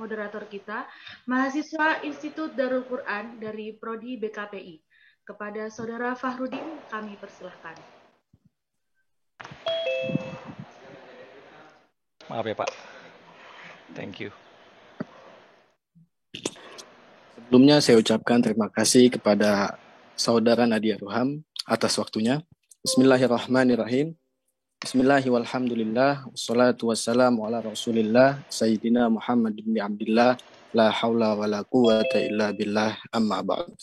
moderator kita, mahasiswa Institut Darul Quran dari Prodi BKPI. Kepada Saudara Fahrudin, kami persilahkan. Maaf ya Pak. Thank you. Sebelumnya saya ucapkan terima kasih kepada Saudara Nadia Ruham atas waktunya. Bismillahirrahmanirrahim. Bismillahirrahmanirrahim. Wassalatu wassalamu ala Rasulillah Sayyidina Muhammad bin Abdillah. La haula wa la quwata illa billah, amma ba'd.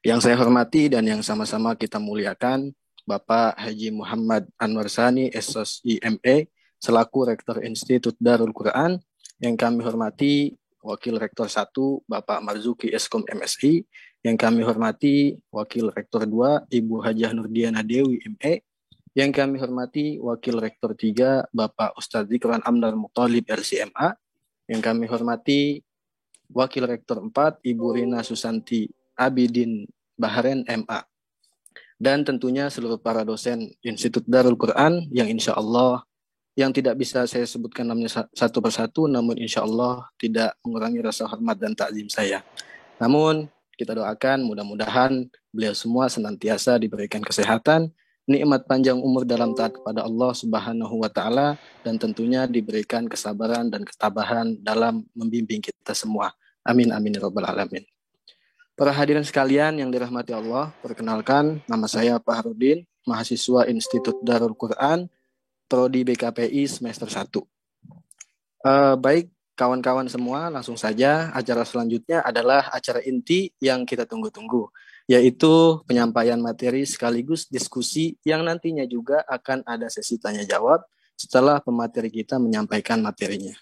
Yang saya hormati dan yang sama-sama kita muliakan, Bapak Haji Muhammad Anwar Sani, SSIME, selaku Rektor Institut Darul Quran. Yang kami hormati Wakil Rektor 1, Bapak Marzuki Eskom MSI. Yang kami hormati Wakil Rektor 2, Ibu Hajah Nurdiana Dewi ME. Yang kami hormati Wakil Rektor 3, Bapak Ustadz Zikran Amdar Muttalib LCMA. Yang kami hormati Wakil Rektor 4, Ibu Rina Susanti Abidin Baharen MA. Dan tentunya seluruh para dosen Institut Darul Quran yang insya Allah yang tidak bisa saya sebutkan namanya satu persatu, namun insya Allah tidak mengurangi rasa hormat dan takzim saya. Namun kita doakan mudah-mudahan beliau semua senantiasa diberikan kesehatan, nikmat panjang umur dalam taat kepada Allah Subhanahu wa Ta'ala, dan tentunya diberikan kesabaran dan ketabahan dalam membimbing kita semua. Amin amin ya rabbal alamin. Para hadirin sekalian yang dirahmati Allah, perkenalkan nama saya Pak Harudin, mahasiswa Institut Darul Quran, Prodi BKPI semester 1. Baik kawan-kawan semua, langsung saja acara selanjutnya adalah acara inti yang kita tunggu-tunggu, yaitu penyampaian materi sekaligus diskusi yang nantinya juga akan ada sesi tanya jawab setelah pemateri kita menyampaikan materinya.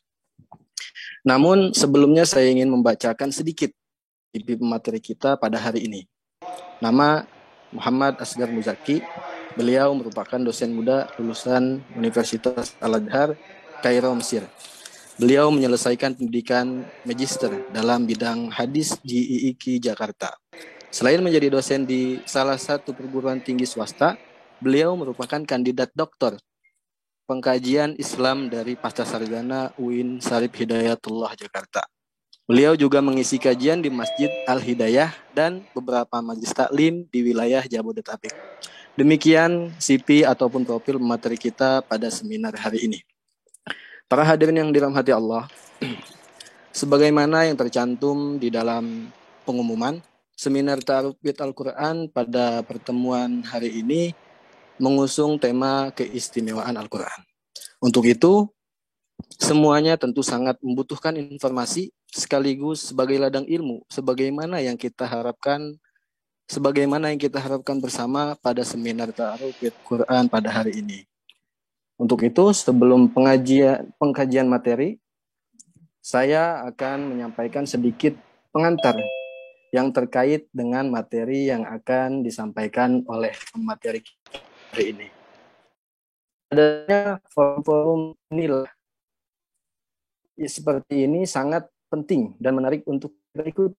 Namun sebelumnya saya ingin membacakan sedikit IP pemateri kita pada hari ini. Nama Muhammad Asgar Muzaki. Beliau merupakan dosen muda lulusan Universitas Al-Azhar, Kairo, Mesir. Beliau menyelesaikan pendidikan magister dalam bidang hadis di IIKI Jakarta. Selain menjadi dosen di salah satu perguruan tinggi swasta, beliau merupakan kandidat doktor pengkajian Islam dari Pascasarjana UIN Syarif Hidayatullah Jakarta. Beliau juga mengisi kajian di Masjid Al-Hidayah dan beberapa majelis taklim di wilayah Jabodetabek. Demikian CV ataupun profil materi kita pada seminar hari ini. Para hadirin yang dirahmati Allah, sebagaimana yang tercantum di dalam pengumuman, seminar Ta'aruf Al-Quran pada pertemuan hari ini mengusung tema keistimewaan Al-Quran. Untuk itu, semuanya tentu sangat membutuhkan informasi sekaligus sebagai ladang ilmu, sebagaimana yang kita harapkan bersama pada seminar Ta'aruf Al-Quran pada hari ini. Untuk itu, sebelum pengkajian materi, saya akan menyampaikan sedikit pengantar yang terkait dengan materi yang akan disampaikan oleh pemateri hari ini. Adanya forum inilah seperti ini sangat penting dan menarik untuk berikut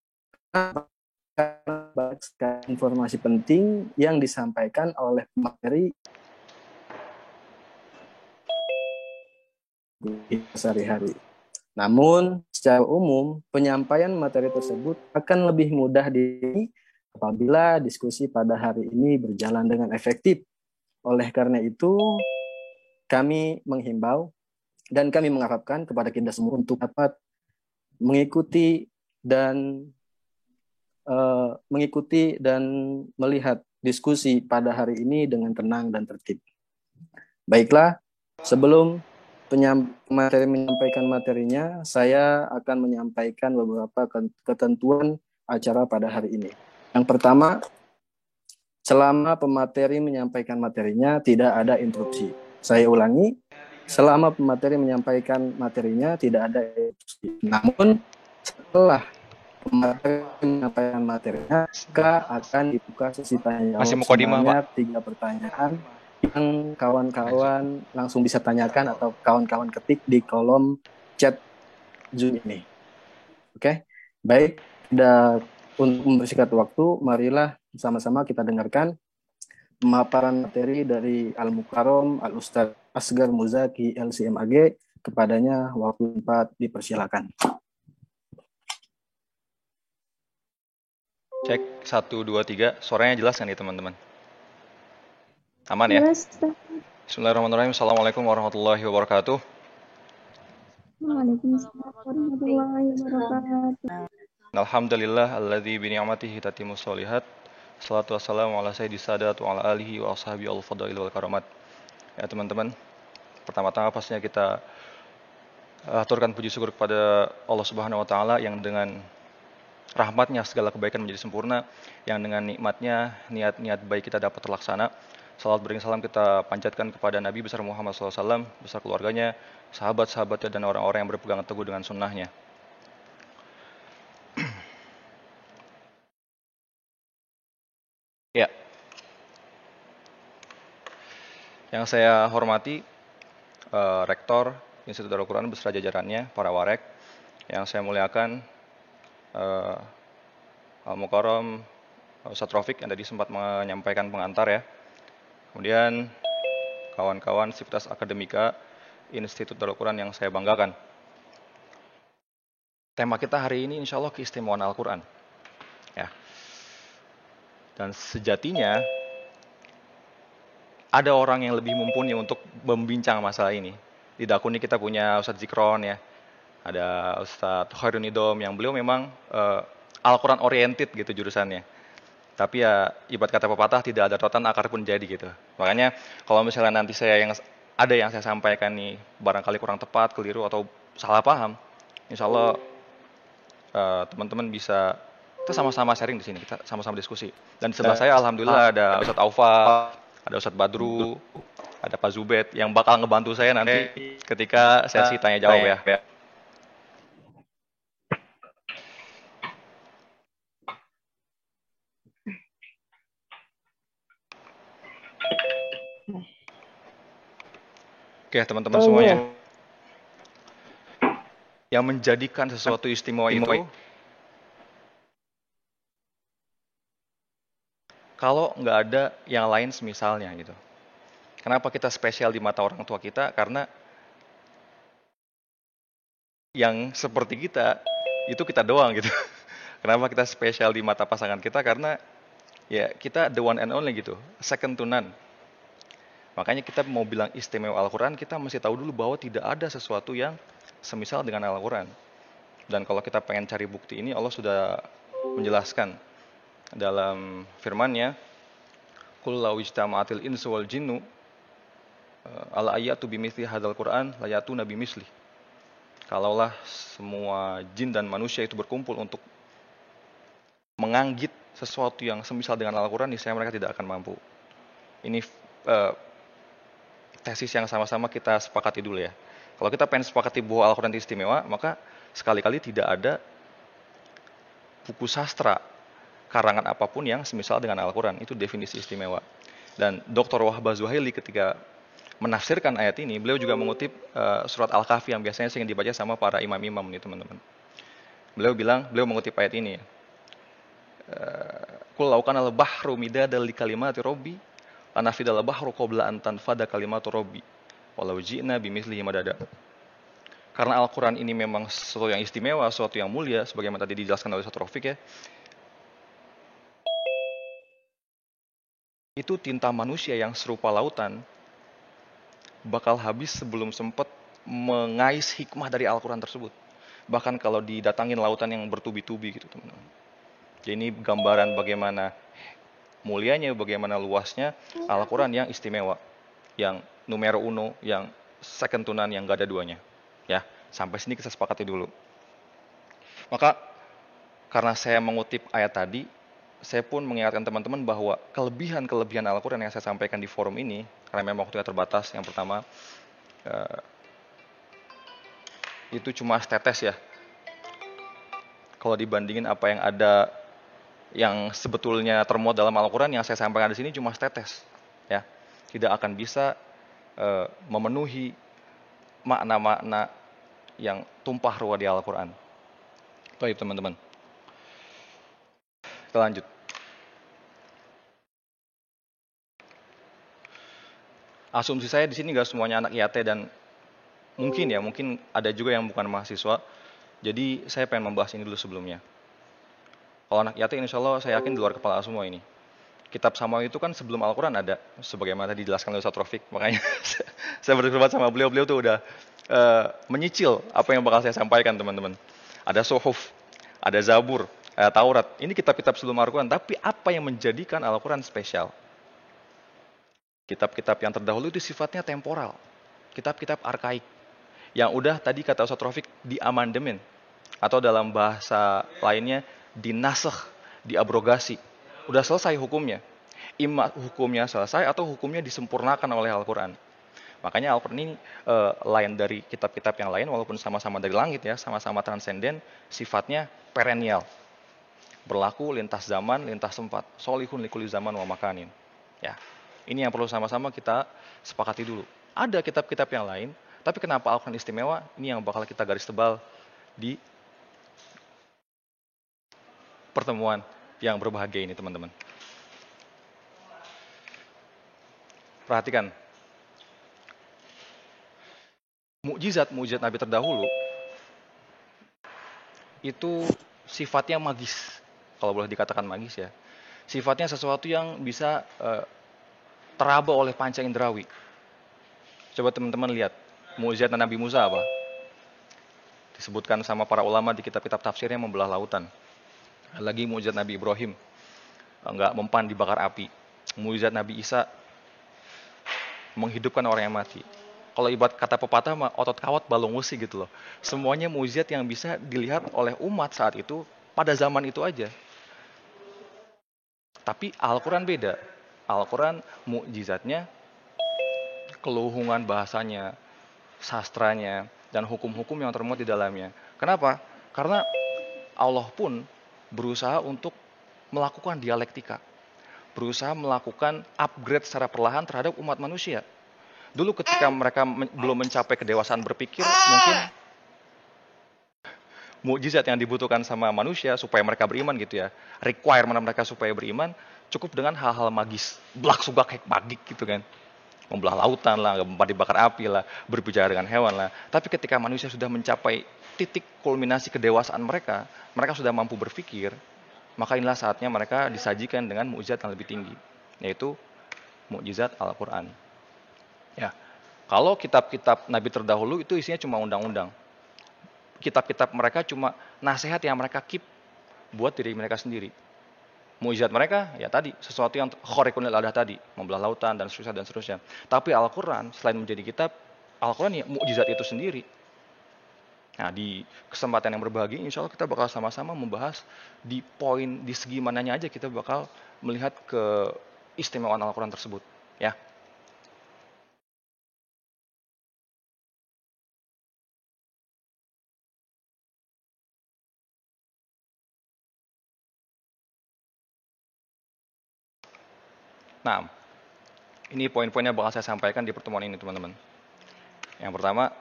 informasi penting yang disampaikan oleh materi sehari-hari. Namun, secara umum, penyampaian materi tersebut akan lebih mudah apabila diskusi pada hari ini berjalan dengan efektif. Oleh karena itu, kami menghimbau dan kami mengharapkan kepada kita semua untuk dapat mengikuti dan melihat diskusi pada hari ini dengan tenang dan tertib. Baiklah, sebelum pemateri menyampaikan materinya, saya akan menyampaikan beberapa ketentuan acara pada hari ini. Yang pertama, selama pemateri menyampaikan materinya tidak ada interupsi. Saya ulangi, selama pemateri menyampaikan materinya tidak ada interupsi. Namun setelah pemateri menyampaikan materinya, maka akan dibuka sesi tanya jawab sebanyak 3 pertanyaan yang kawan-kawan langsung bisa tanyakan atau kawan-kawan ketik di kolom chat Zoom ini. Oke, baik. Untuk mempersingkat waktu, marilah sama-sama kita dengarkan pemaparan materi dari Al-Mukarram Al-Ustadz Asgar Muzaki LCMAG. Kepadanya waktu 4 dipersilakan. Cek 1 2 3. Suaranya jelas kan nih teman-teman? Aman ya? Jelas, Ustaz. Bismillahirrahmanirrahim. Assalamualaikum warahmatullahi wabarakatuh. Waalaikumsalam warahmatullahi wabarakatuh. Alhamdulillah alladzi bi ni'matihi tatimmus sholihat. Salatu wassalamu ala sayyidis sadat wa ala alihi wa ashabi al-fadail wal karamat. Ya teman-teman, pertama-tama pastinya kita aturkan puji syukur kepada Allah Subhanahu wa taala yang dengan rahmatnya segala kebaikan menjadi sempurna, yang dengan nikmatnya niat-niat baik kita dapat terlaksana. Salawat beriring salam kita panjatkan kepada Nabi besar Muhammad SAW, besar keluarganya, sahabat-sahabatnya, dan orang-orang yang berpegang teguh dengan sunnahnya. Ya, yang saya hormati Rektor Institut Darul Quran beserta jajarannya, para warek, yang saya muliakan Al-Mukarram Ustadz Rafiq yang tadi sempat menyampaikan pengantar ya. Kemudian kawan-kawan Sivitas Akademika Institut Darul Quran yang saya banggakan. Tema kita hari ini insya Allah keistimewaan Al-Quran. Ya. Dan sejatinya ada orang yang lebih mumpuni untuk membincang masalah ini. Di Dakuni kita punya Ustadz Zikron ya. Ada Ustadz Khairun Nidom yang beliau memang Al-Quran oriented gitu jurusannya. Tapi ya ibarat kata pepatah, tidak ada rotan akar pun jadi gitu. Makanya kalau misalnya nanti ada yang saya sampaikan nih barangkali kurang tepat, keliru atau salah paham, insya Allah teman-teman bisa kita sama-sama sharing di sini, kita sama-sama diskusi. Dan di sebelah saya alhamdulillah ada Ustadz Aufa, ada Ustadz Badru, ada Pak Zubed yang bakal ngebantu saya nanti ketika sesi tanya jawab ya. Oke teman-teman semuanya, yang menjadikan sesuatu istimewa itu kalau nggak ada yang lain semisalnya gitu. Kenapa kita spesial di mata orang tua kita? Karena yang seperti kita itu kita doang gitu. Kenapa kita spesial di mata pasangan kita? Karena ya kita the one and only gitu, second to none. Makanya kita mau bilang istimewa Al-Quran, kita mesti tahu dulu bahwa tidak ada sesuatu yang semisal dengan Al-Quran. Dan kalau kita pengen cari bukti ini, Allah sudah menjelaskan dalam firman-Nya, "Qul law ijtama'atil insu wal jinnu ala ayatu bimithli hadzal Qur'an la yatuna bimithli." Kalaulah semua jin dan manusia itu berkumpul untuk menganggit sesuatu yang semisal dengan Al-Quran, niscaya mereka tidak akan mampu. Ini tesis yang sama-sama kita sepakati dulu ya. Kalau kita pengen sepakati bahwa Al-Quran itu istimewa, maka sekali-kali tidak ada buku sastra karangan apapun yang semisal dengan Al-Quran. Itu definisi istimewa. Dan Dr. Wahbah Zuhaili ketika menafsirkan ayat ini, beliau juga mengutip surat Al-Kahfi yang biasanya sering dibaca sama para imam-imam nih teman-teman. Beliau mengutip ayat ini ya. Qul law kana al-bahru midadal li kalimati rabbi lanafidal bahru qabla an tanfada kalimatu rabbi walau ji'na bimithlihi madada. Karena Al-Quran ini memang sesuatu yang istimewa, sesuatu yang mulia, sebagaimana tadi dijelaskan oleh Ustaz Rafiq ya. Itu tinta manusia yang serupa lautan bakal habis sebelum sempat mengais hikmah dari Al-Quran tersebut. Bahkan kalau didatangin lautan yang bertubi-tubi gitu teman-teman. Jadi ini gambaran bagaimana mulianya, bagaimana luasnya Al-Quran yang istimewa, yang numero uno, yang second to none, yang gak ada duanya. Ya, sampai sini kita sepakati dulu. Maka karena saya mengutip ayat tadi, saya pun mengingatkan teman-teman bahwa kelebihan-kelebihan Al-Quran yang saya sampaikan di forum ini, karena memang waktunya terbatas, yang pertama itu cuma setetes ya. Kalau dibandingin apa yang ada yang sebetulnya termuat dalam Al-Quran, yang saya sampaikan di sini cuma setetes, ya, tidak akan bisa memenuhi makna-makna yang tumpah ruah di Al-Quran. Baik teman-teman, kita lanjut. Asumsi saya di sini nggak semuanya anak IAT dan mungkin ada juga yang bukan mahasiswa. Jadi saya pengen membahas ini dulu sebelumnya. Kalau anak yatim insya Allah saya yakin di luar kepala semua ini. Kitab Samawi itu kan sebelum Al-Quran ada, sebagaimana tadi dijelaskan oleh Ustaz Rafiq. Makanya saya berdebat sama beliau tuh udah menyicil apa yang bakal saya sampaikan teman-teman. Ada Suhuf, ada Zabur, ada Taurat. Ini kitab-kitab sebelum Al-Quran. Tapi apa yang menjadikan Al-Quran spesial? Kitab-kitab yang terdahulu itu sifatnya temporal. Kitab-kitab arkaik. Yang udah tadi kata Ustaz Rafiq diamandemen. Atau dalam bahasa lainnya dinasakh, diabrogasi. Udah selesai hukumnya. Ima hukumnya selesai atau hukumnya disempurnakan oleh Al-Quran. Makanya Al-Quran ini lain dari kitab-kitab yang lain, walaupun sama-sama dari langit ya, sama-sama transenden, sifatnya perennial. Berlaku lintas zaman, lintas tempat. Solihun likuli zaman wa makanin. Ya, ini yang perlu sama-sama kita sepakati dulu. Ada kitab-kitab yang lain, tapi kenapa Al-Quran istimewa? Ini yang bakal kita garis tebal di pertemuan yang berbahagia ini teman-teman. Perhatikan. Mukjizat Nabi terdahulu itu sifatnya magis. Kalau boleh dikatakan magis ya. Sifatnya sesuatu yang bisa teraba oleh panca indrawi. Coba teman-teman lihat. Mukjizat Nabi Musa apa? Disebutkan sama para ulama di kitab-kitab tafsirnya membelah lautan. Lagi mukjizat Nabi Ibrahim, enggak mempan dibakar api. Mukjizat Nabi Isa, menghidupkan orang yang mati. Kalau ibarat kata pepatah mah otot kawat balung wesi gitu loh. Semuanya mukjizat yang bisa dilihat oleh umat saat itu pada zaman itu aja. Tapi Al-Quran beda. Al-Quran mukjizatnya, keluhungan bahasanya, sastranya, dan hukum-hukum yang termuat di dalamnya. Kenapa? Karena Allah pun berusaha untuk melakukan dialektika, berusaha melakukan upgrade secara perlahan terhadap umat manusia. Dulu ketika mereka belum mencapai kedewasaan berpikir, mungkin mukjizat yang dibutuhkan sama manusia supaya mereka beriman gitu ya, requirement mereka supaya beriman cukup dengan hal-hal magis, belak sugak hek magik gitu kan, membelah lautan lah, mempan dibakar api lah, berbicara dengan hewan lah. Tapi ketika manusia sudah mencapai titik kulminasi kedewasaan mereka sudah mampu berpikir, maka inilah saatnya mereka disajikan dengan mukjizat yang lebih tinggi, yaitu mukjizat Al-Quran. Ya, kalau kitab-kitab Nabi terdahulu itu isinya cuma undang-undang. Kitab-kitab mereka cuma nasihat yang mereka keep buat diri mereka sendiri. Mukjizat mereka, ya tadi, sesuatu yang khariqunil adah tadi, membelah lautan dan seterusnya. Tapi Al-Quran, selain menjadi kitab, Al-Quran ya mukjizat itu sendiri. Nah, di kesempatan yang berbahagia, insya Allah kita bakal sama-sama membahas di poin, di segi mananya aja kita bakal melihat keistimewaan Al-Quran tersebut. Ya. Nah, ini poin-poinnya bakal saya sampaikan di pertemuan ini, teman-teman. Yang pertama,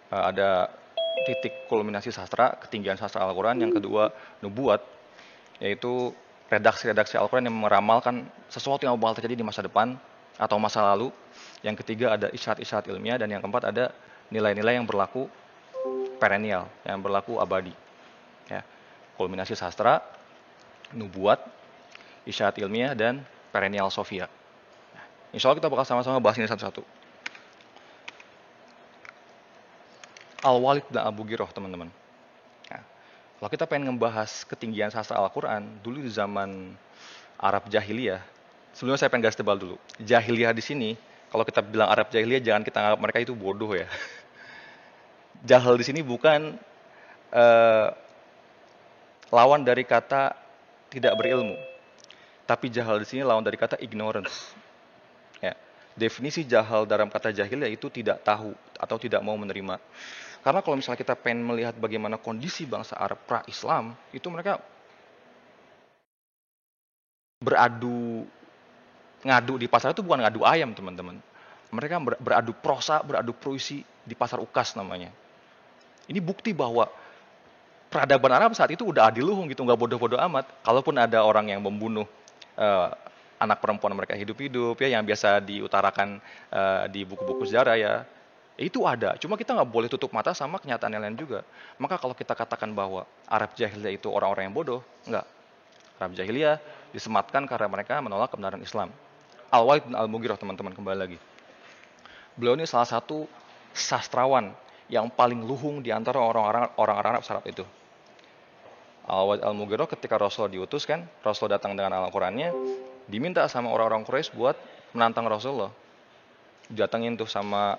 ada titik kulminasi sastra, ketinggian sastra Al-Quran. Yang kedua, nubuat, yaitu redaksi-redaksi Al-Quran yang meramalkan sesuatu yang bakal terjadi di masa depan atau masa lalu. Yang ketiga, ada isyarat-isyarat ilmiah. Dan yang keempat, ada nilai-nilai yang berlaku perennial, yang berlaku abadi. Ya, kulminasi sastra, nubuat, isyarat ilmiah, dan perennial sofia. Insya Allah kita bakal sama-sama bahas ini satu-satu. Al-Walid dan Abu Giroh, teman-teman. Nah, kalau kita pengen ngebahas ketinggian sastra Al-Quran, dulu di zaman Arab Jahiliyah, sebelumnya saya pengen garis tebal dulu. Jahiliyah di sini, kalau kita bilang Arab Jahiliyah, jangan kita anggap mereka itu bodoh ya. Jahil di sini bukan lawan dari kata tidak berilmu. Tapi jahal di sini lawan dari kata ignorance. Ya. Definisi jahal dalam kata jahil yaitu tidak tahu atau tidak mau menerima. Karena kalau misalnya kita pengen melihat bagaimana kondisi bangsa Arab pra-Islam, itu mereka ngadu di pasar itu bukan ngadu ayam, teman-teman. Mereka beradu prosa, beradu puisi di pasar ukas namanya. Ini bukti bahwa peradaban Arab saat itu udah adiluhung gitu, nggak bodoh-bodoh amat. Kalaupun ada orang yang membunuh anak perempuan mereka hidup-hidup ya, yang biasa diutarakan di buku-buku sejarah ya, Itu ada, cuma kita nggak boleh tutup mata sama kenyataan yang lain juga. Maka kalau kita katakan bahwa Arab jahiliyah itu orang-orang yang bodoh, enggak. Arab jahiliyah disematkan karena mereka menolak kebenaran Islam. Al-Walid bin Al-Mughirah, teman-teman, kembali lagi. Beliau ini salah satu sastrawan yang paling luhung di antara orang-orang Arab saat itu. Al-Walid Al-Mughirah ketika Rasulullah diutus kan, Rasulullah datang dengan Al-Qur'annya, diminta sama orang-orang Quraisy buat menantang Rasulullah. Datangin tuh sama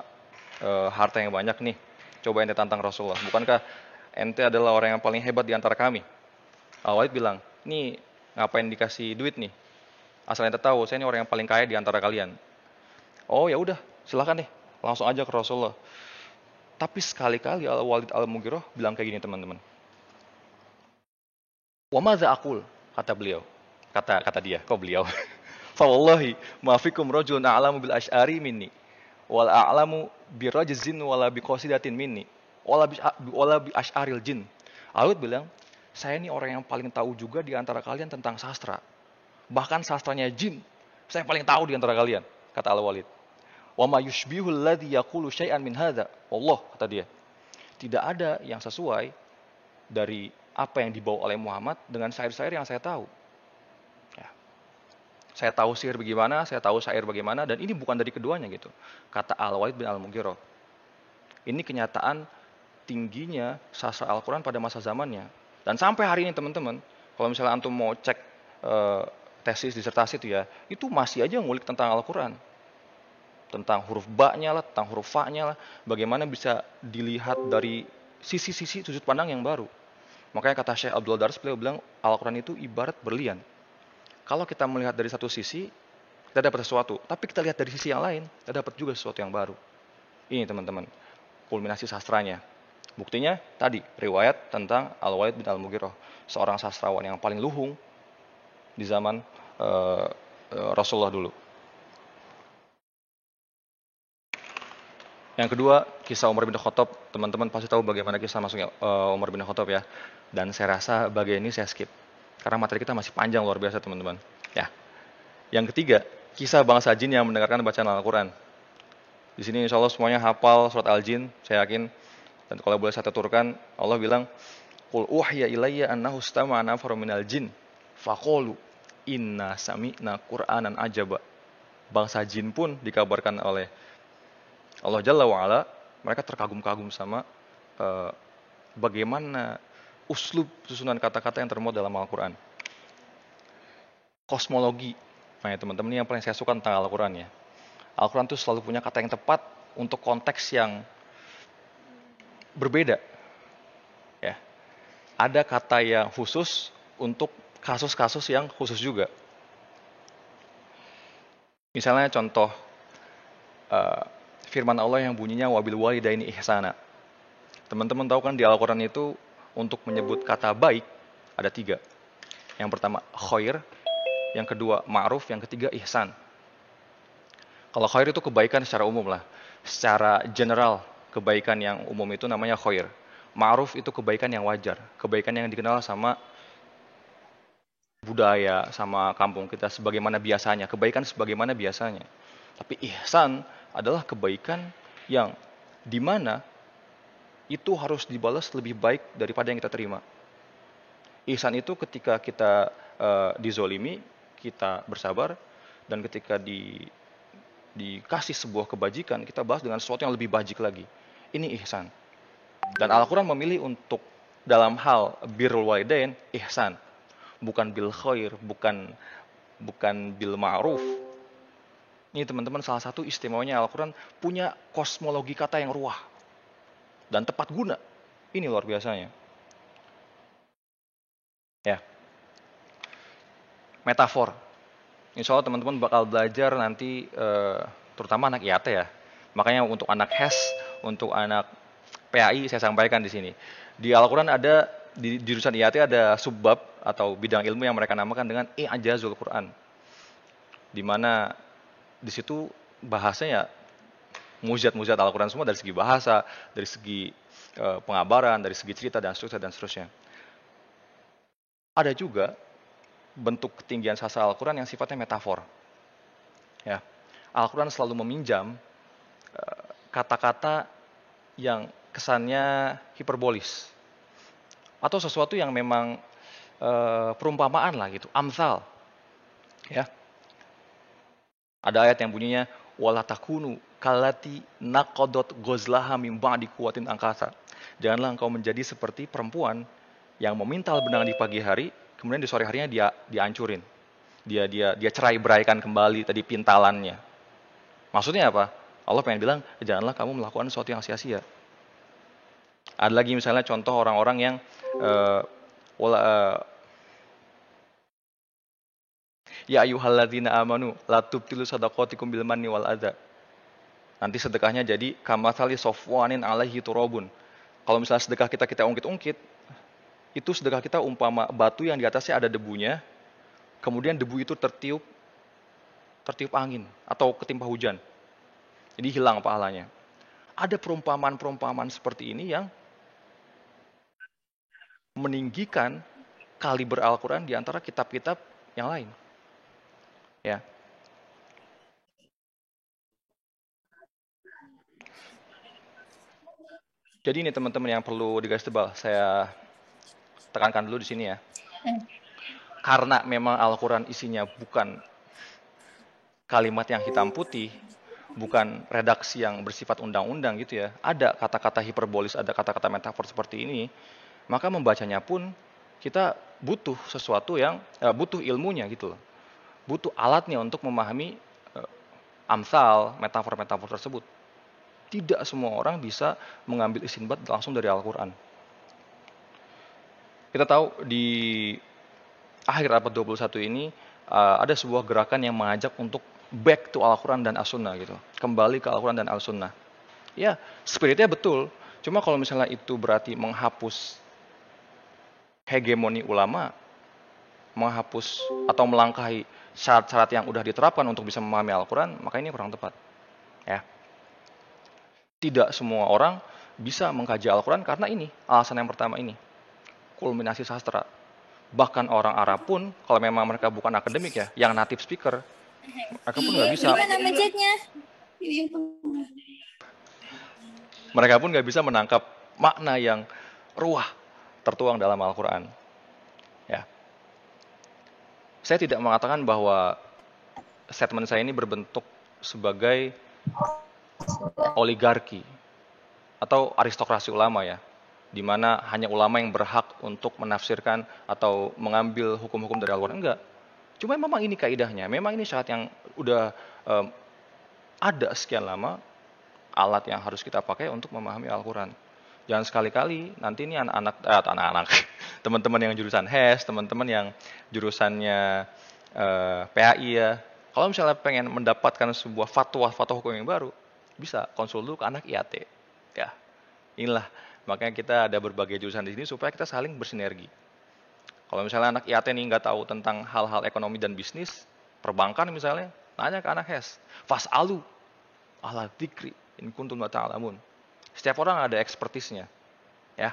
harta yang banyak nih, coba ente tantang Rasulullah. Bukankah ente adalah orang yang paling hebat di antara kami? Al-Walid bilang, nih ngapain dikasih duit nih? Asal ente tahu, saya ini orang yang paling kaya di antara kalian. Oh ya udah, silakan deh, langsung aja ke Rasulullah. Tapi sekali-kali Al-Walid Al-Mughirah bilang kayak gini, teman-teman. Wa madza aqul, kata beliau. Kata dia, kok beliau? Fa wallahi ma fikum rajulun a'lamu bil asy'ari minni wal a'lamu bi rajzin wala bi qasidatin minni wala bi asy'aril jin. Al-Walid bilang, saya ini orang yang paling tahu juga di antara kalian tentang sastra. Bahkan sastranya jin, saya paling tahu di antara kalian, kata Al-Walid. Wa ma yushbihu alladhi yaqulu syai'an min hadza. Allah, kata dia. Tidak ada yang sesuai dari apa yang dibawa oleh Muhammad dengan syair-syair yang saya tahu. Ya. Saya tahu syair bagaimana, saya tahu syair bagaimana, dan ini bukan dari keduanya gitu. Kata Al-Walid bin Al-Mughirah. Ini kenyataan tingginya sastra Al-Quran pada masa zamannya. Dan sampai hari ini teman-teman, kalau misalnya antum mau cek tesis, disertasi itu ya, itu masih aja ngulik tentang Al-Quran. Tentang huruf ba-nya lah, tentang huruf fa-nya lah, bagaimana bisa dilihat dari sisi-sisi sudut pandang yang baru. Makanya kata Syekh Abdul Daras, beliau bilang Al-Quran itu ibarat berlian. Kalau kita melihat dari satu sisi, kita dapat sesuatu. Tapi kita lihat dari sisi yang lain, kita dapat juga sesuatu yang baru. Ini teman-teman, kulminasi sastranya. Buktinya tadi, riwayat tentang Al-Walid bin Al-Mughirah. Seorang sastrawan yang paling luhung di zaman Rasulullah dulu. Yang kedua, kisah Umar bin Khattab. Teman-teman pasti tahu bagaimana kisah masuknya Umar bin Khattab ya. Dan saya rasa bagian ini saya skip. Karena materi kita masih panjang luar biasa teman-teman. Ya. Yang ketiga, kisah bangsa jin yang mendengarkan bacaan Al-Quran. Di sini insya Allah semuanya hafal surat Al-Jin, saya yakin. Dan kalau boleh saya tuturkan, Allah bilang, Qul uhiya ilayya annahu istama'a nafarun minal jin, faqalu inna sami'na Qur'anan ajaba. Bangsa jin pun dikabarkan oleh Allah Jalla wa'ala, mereka terkagum-kagum sama bagaimana uslub susunan kata-kata yang termuat dalam Al-Quran. Kosmologi. Nah ya teman-teman, ini yang paling saya suka tentang Al-Quran ya. Al-Quran itu selalu punya kata yang tepat untuk konteks yang berbeda. Ya. Ada kata yang khusus untuk kasus-kasus yang khusus juga. Misalnya contoh firman Allah yang bunyinya wabil walidaini ihsana. Teman-teman tahu kan di Al-Quran itu untuk menyebut kata baik ada 3. Yang pertama khair, yang kedua ma'ruf, yang ketiga ihsan. Kalau khair itu kebaikan secara umum lah. Secara general, kebaikan yang umum itu namanya khair. Ma'ruf itu kebaikan yang wajar. Kebaikan yang dikenal sama budaya, sama kampung kita sebagaimana biasanya. Kebaikan sebagaimana biasanya. Tapi ihsan adalah kebaikan yang dimana itu harus dibalas lebih baik daripada yang kita terima. Ihsan itu ketika kita dizolimi, kita bersabar, dan ketika dikasih sebuah kebajikan, kita balas dengan sesuatu yang lebih bajik lagi. Ini ihsan. Dan Al-Quran memilih untuk dalam hal birrul walidain, ihsan. Bukan bil khair, bukan bil ma'ruf. Ini teman-teman salah satu istimewanya Al-Quran punya kosmologi kata yang ruah dan tepat guna. Ini luar biasanya. Ya. Metafor. Insya Allah teman-teman bakal belajar nanti, terutama anak IAT ya. Makanya untuk anak HES, untuk anak PAI saya sampaikan di sini. Di Al-Quran ada, di jurusan IAT ada subbab atau bidang ilmu yang mereka namakan dengan i'jazul Quran. Di mana di situ bahasanya mujizat-mujizat Al-Quran semua dari segi bahasa, dari segi pengabaran, dari segi cerita dan seterusnya. Ada juga bentuk ketinggian sastra Al-Quran yang sifatnya metafor. Ya. Al-Quran selalu meminjam kata-kata yang kesannya hiperbolis atau sesuatu yang memang perumpamaan lah gitu, amsal. Ya. Ada ayat yang bunyinya wala takunu kallati naqadat ghazlaha min ba'di quwwatin angkasa. Janganlah engkau menjadi seperti perempuan yang memintal benang di pagi hari, kemudian di sore harinya dia dihancurin. Dia cerai-beraikan kembali tadi pintalannya. Maksudnya apa? Allah pengen bilang, janganlah kamu melakukan sesuatu yang sia-sia. Ada lagi misalnya contoh orang-orang yang ya ayyuhalladzina amanu la tubtilu shadaqatikum bil manni wal adza. Nanti sedekahnya jadi kamatsali safwanin alaihi turabun. Kalau misalnya sedekah kita ungkit-ungkit, itu sedekah kita umpama batu yang di atasnya ada debunya, kemudian debu itu tertiup angin atau ketimpa hujan. Jadi hilang pahalanya. Ada perumpamaan-perumpamaan seperti ini yang meninggikan kaliber Al-Quran di antara kitab-kitab yang lain. Ya. Jadi ini teman-teman yang perlu digaris tebal, saya tekankan dulu di sini ya. Karena memang Al-Quran isinya bukan kalimat yang hitam putih, bukan redaksi yang bersifat undang-undang gitu ya. Ada kata-kata hiperbolis, ada kata-kata metafor seperti ini, maka membacanya pun kita butuh sesuatu yang butuh ilmunya gitu loh. Butuh alatnya untuk memahami amsal, metafor-metafor tersebut. Tidak semua orang bisa mengambil istinbat langsung dari Al-Quran. Kita tahu di akhir abad 21 ini ada sebuah gerakan yang mengajak untuk back to Al-Quran dan As-Sunnah gitu. Kembali ke Al-Quran dan Al-Sunnah. Ya, spiritnya betul. Cuma kalau misalnya itu berarti menghapus hegemoni ulama, menghapus atau melangkahi syarat-syarat yang udah diterapkan untuk bisa memahami Al-Quran, maka ini kurang tepat. Ya. Tidak semua orang bisa mengkaji Al-Quran karena ini, alasan yang pertama ini. Kulminasi sastra. Bahkan orang Arab pun, kalau memang mereka bukan akademik ya, yang native speaker, mereka pun nggak bisa. Gimana mencetnya? Mereka pun nggak bisa menangkap makna yang ruah tertuang dalam Al-Quran. Ya. Saya tidak mengatakan bahwa statement saya ini berbentuk sebagai oligarki atau aristokrasi ulama ya, di mana hanya ulama yang berhak untuk menafsirkan atau mengambil hukum-hukum dari Al-Quran. Enggak. Cuma memang ini kaidahnya, memang ini syarat yang udah ada sekian lama, alat yang harus kita pakai untuk memahami Al-Quran. Jangan sekali-kali nanti ini anak-anak, teman-teman yang jurusan HES, teman-teman yang jurusannya PAI ya, kalau misalnya pengen mendapatkan sebuah fatwa hukum yang baru, bisa konsul dulu ke anak IAT. Ya, inilah makanya kita ada berbagai jurusan di sini supaya kita saling bersinergi. Kalau misalnya anak IAT ini nggak tahu tentang hal-hal ekonomi dan bisnis, perbankan misalnya, nanya ke anak HES. Fas'alu ahla dzikri in kuntum la ta'lamun. Setiap orang ada ekspertisnya. Ya.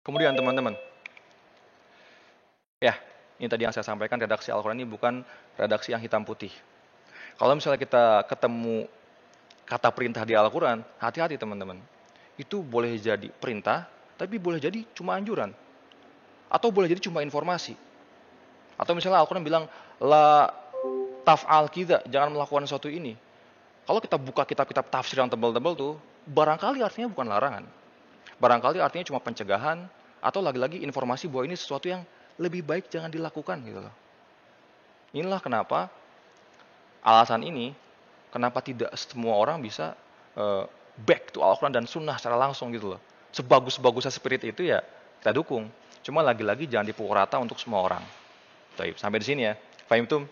Kemudian teman-teman. Ya, ini tadi yang saya sampaikan, redaksi Al-Quran ini bukan redaksi yang hitam putih. Kalau misalnya kita ketemu kata perintah di Al-Quran, hati-hati teman-teman. Itu boleh jadi perintah, tapi boleh jadi cuma anjuran. Atau boleh jadi cuma informasi. Atau misalnya Al-Quran bilang, la taf'al kita, jangan melakukan sesuatu ini. Kalau kita buka kitab-kitab tafsir yang tebal-tebal tuh, barangkali artinya bukan larangan. Barangkali artinya cuma pencegahan, atau lagi-lagi informasi bahwa ini sesuatu yang lebih baik jangan dilakukan gitu loh. Inilah kenapa, alasan ini, kenapa tidak semua orang bisa back to Al-Quran dan Sunnah secara langsung gitu loh. Sebagus-bagusnya spirit itu ya kita dukung. Cuma lagi-lagi jangan dipukul rata untuk semua orang. Baik, sampai di sini ya. Fahim tum?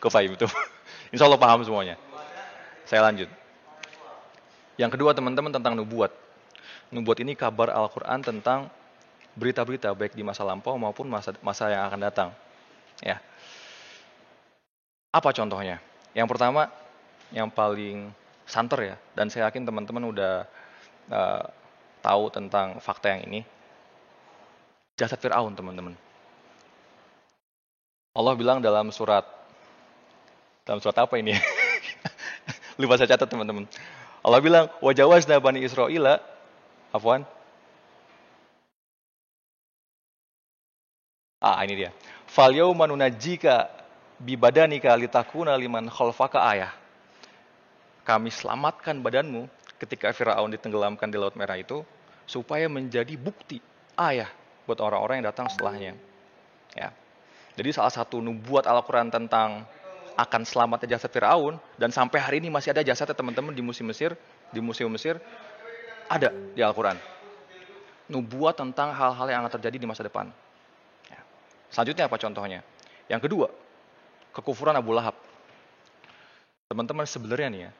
Kok fahim tum? Insya Allah paham semuanya. Saya lanjut. Yang kedua teman-teman tentang nubuat. Nubuat ini kabar Al-Quran tentang berita-berita baik di masa lampau maupun masa yang akan datang. Ya. Apa contohnya? Yang pertama, yang paling santer ya, dan saya yakin teman-teman udah tahu tentang fakta yang ini. Jasad Fir'aun teman-teman. Allah bilang dalam surat apa ini? Lupa saya catat teman-teman. Allah bilang, wajawazna bani Israila, afwan. Ini dia. Fal yauma nunajjika bi badanika litakuna liman khalfaka ayah. Kami selamatkan badanmu ketika Firaun ditenggelamkan di Laut Merah itu supaya menjadi bukti ayah buat orang-orang yang datang setelahnya. Ya. Jadi salah satu nubuat Al-Qur'an tentang akan selamatnya jasad Firaun, dan sampai hari ini masih ada jasadnya teman-teman di Museum Mesir ada di Al-Qur'an. Nubuat tentang hal-hal yang akan terjadi di masa depan. Ya. Selanjutnya apa contohnya? Yang kedua, kekufuran Abu Lahab. Teman-teman sebenarnya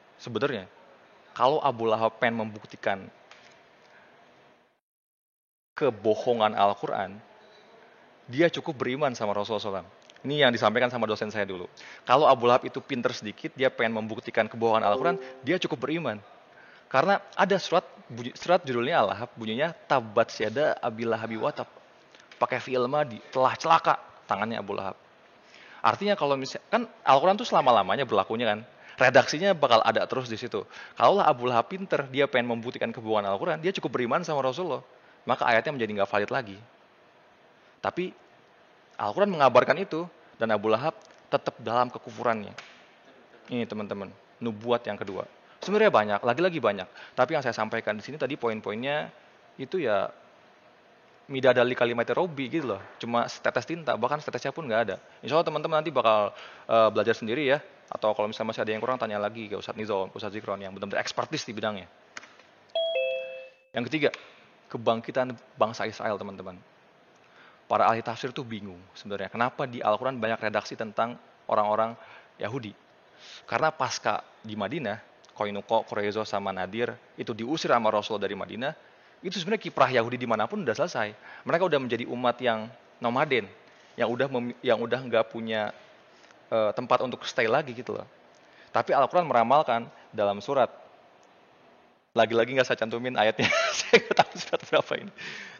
kalau Abu Lahab pengen membuktikan kebohongan Al-Quran, dia cukup beriman sama Rasulullah SAW. Ini yang disampaikan sama dosen saya dulu. Kalau Abu Lahab itu pinter sedikit, dia pengen membuktikan kebohongan Al-Quran, dia cukup beriman. Karena ada surat judulnya Al-Lahab, bunyinya Tabat syada Abi Lahabi watab. Pakai fi'il madi, telah celaka tangannya Abu Lahab. Artinya kalau misalnya, kan Al-Quran tuh selama-lamanya berlakunya kan. Redaksinya bakal ada terus di situ. Kalau Abu Lahab pinter, dia pengen membuktikan kebohongan Al-Quran, dia cukup beriman sama Rasulullah. Maka ayatnya menjadi nggak valid lagi. Tapi Al-Quran mengabarkan itu, dan Abu Lahab tetap dalam kekufurannya. Ini teman-teman, nubuat yang kedua. Sebenarnya banyak, lagi-lagi banyak. Tapi yang saya sampaikan di sini tadi poin-poinnya itu ya midadali kalimat Robi gitu loh. Cuma setetes tinta, bahkan setetesnya pun nggak ada. Insya Allah teman-teman nanti bakal belajar sendiri ya. Atau kalau misalnya masih ada yang kurang, tanya lagi ke Ustadz Nizam, Ustadz Zikron yang benar-benar ekspertis di bidangnya. Yang ketiga, kebangkitan bangsa Israel teman-teman. Para ahli tafsir tuh bingung sebenarnya. Kenapa di Al-Quran banyak redaksi tentang orang-orang Yahudi. Karena pasca di Madinah, Koinuko, Quraizo, sama Nadir, itu diusir sama Rasul dari Madinah, itu sebenarnya kiprah Yahudi dimanapun udah selesai. Mereka udah menjadi umat yang nomaden, yang udah nggak punya tempat untuk stay lagi gitu loh. Tapi Al-Quran meramalkan dalam surat, lagi-lagi nggak saya cantumin ayatnya, saya nggak tahu surat berapa ini.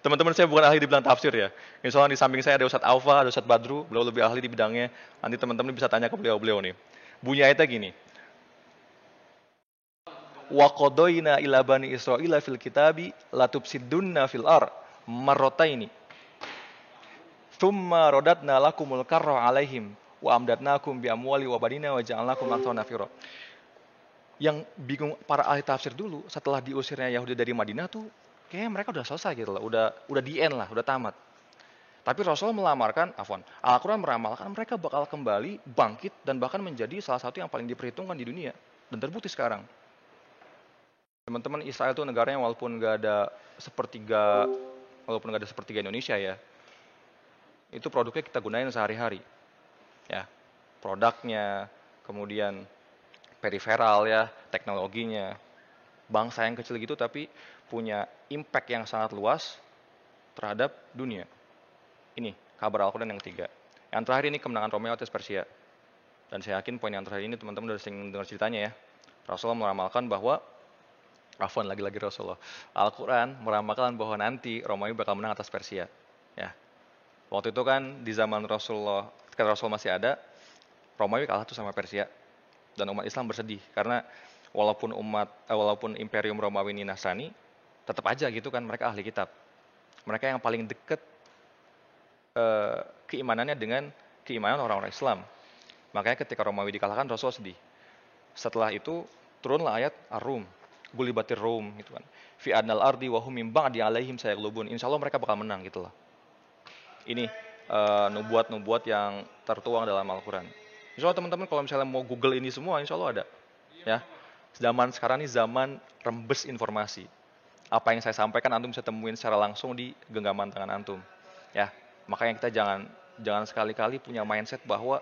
Teman-teman saya bukan ahli di bidang tafsir ya. Misalnya di samping saya ada Ustadz Alfa, ada Ustadz Badru, beliau lebih ahli di bidangnya. Nanti teman-teman bisa tanya ke beliau-beliau nih. Bunyi ayatnya gini. Wa qadoina ila bani Israila fil kitabi latubsidunna fil ar marrataini. Tsumma radatna lakumul karra alaihim wa amdatnakum bi amwali wa banina wa ja'alnakum aktsara nafira. Yang bingung para ahli tafsir dulu setelah diusirnya Yahudi dari Madinah tuh kayaknya mereka udah selesai gitu loh, udah di end lah, udah tamat. Tapi Rasul Al-Quran meramalkan mereka bakal kembali bangkit dan bahkan menjadi salah satu yang paling diperhitungkan di dunia, dan terbukti sekarang. Teman-teman, Israel itu negaranya walaupun nggak ada sepertiga Indonesia ya, itu produknya kita gunain sehari-hari, ya, produknya, kemudian periferal ya, teknologinya. Bangsa yang kecil gitu tapi punya impact yang sangat luas terhadap dunia. Ini kabar Al-Quran yang ketiga. Yang terakhir ini kemenangan Romawi atas Persia. Dan saya yakin poin yang terakhir ini teman-teman udah sering dengar ceritanya ya. Rasulullah meramalkan bahwa lagi-lagi Rasulullah. Al-Quran meramalkan bahwa nanti Romawi bakal menang atas Persia. Ya. Waktu itu kan di zaman Rasulullah, ketika Rasul masih ada, Romawi kalah tuh sama Persia. Dan umat Islam bersedih karena walaupun Imperium Romawi ini Nasrani, tetap aja gitu kan mereka ahli kitab. Mereka yang paling dekat keimanannya dengan keimanan orang-orang Islam. Makanya ketika Romawi dikalahkan, Rasul sedih. Setelah itu turunlah ayat Ar-Rum, gulibatir Rum gitu kan. Fi adnal ardi wa hum min ba'di alaihim sayaglubun. Insyaallah mereka bakal menang gitu loh. Ini nubuat-nubuat yang tertuang dalam Al-Quran. Insyaallah teman-teman kalau misalnya mau Google ini semua, insyaallah ada. Ya. Zaman sekarang ini zaman rembes informasi. Apa yang saya sampaikan antum bisa temuin secara langsung di genggaman tangan antum. Ya, makanya kita jangan sekali-kali punya mindset bahwa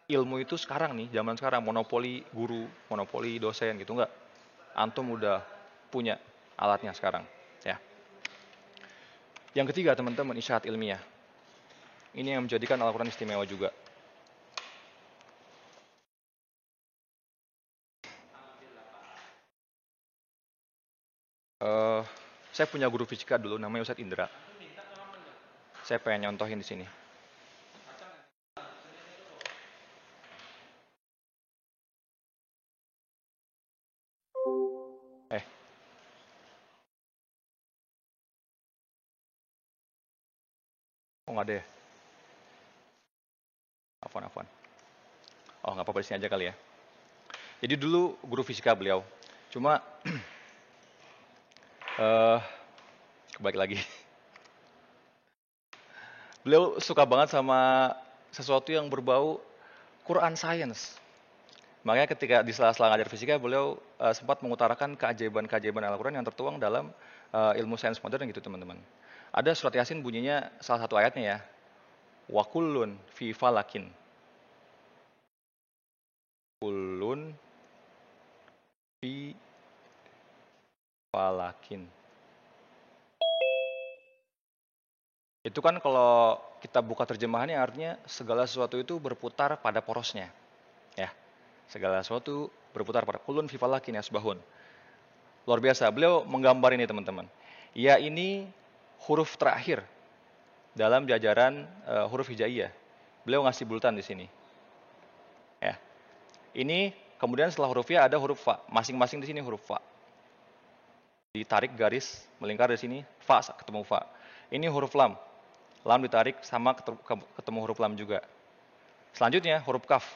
ilmu itu sekarang nih, zaman sekarang monopoli guru, monopoli dosen gitu, enggak. Antum udah punya alatnya sekarang, ya. Yang ketiga, teman-teman, isyarat ilmiah. Ini yang menjadikan Al-Quran istimewa juga. Saya punya guru fisika dulu, namanya Ustadz Indra. Saya pengen nyontohin di sini. Oh, nggak ada ya? Afwan. Oh, nggak apa-apa, di sini aja kali ya. Jadi dulu guru fisika beliau. Cuma, kebalik lagi. Beliau suka banget sama sesuatu yang berbau Quran Science. Makanya ketika di sela-sela ngajar fisika, beliau sempat mengutarakan keajaiban-keajaiban Al-Quran yang tertuang dalam ilmu sains modern gitu teman-teman. Ada surat Yasin bunyinya salah satu ayatnya ya. Wa kullun fi falakin. Kullun fi falakin. Itu kan kalau kita buka terjemahannya artinya segala sesuatu itu berputar pada porosnya. Ya, segala sesuatu berputar pada kulun fi falakin yasbahun. Luar biasa, beliau menggambar ini teman-teman. Ya ini huruf terakhir dalam jajaran huruf hijaiyah. Beliau ngasih bulatan di sini. Ya. Ini kemudian setelah huruf ya ada huruf fa. Masing-masing di sini huruf fa. Ditarik garis melingkar di sini, fa ketemu fa. Ini huruf lam. Lam ditarik sama ketemu huruf lam juga. Selanjutnya huruf kaf.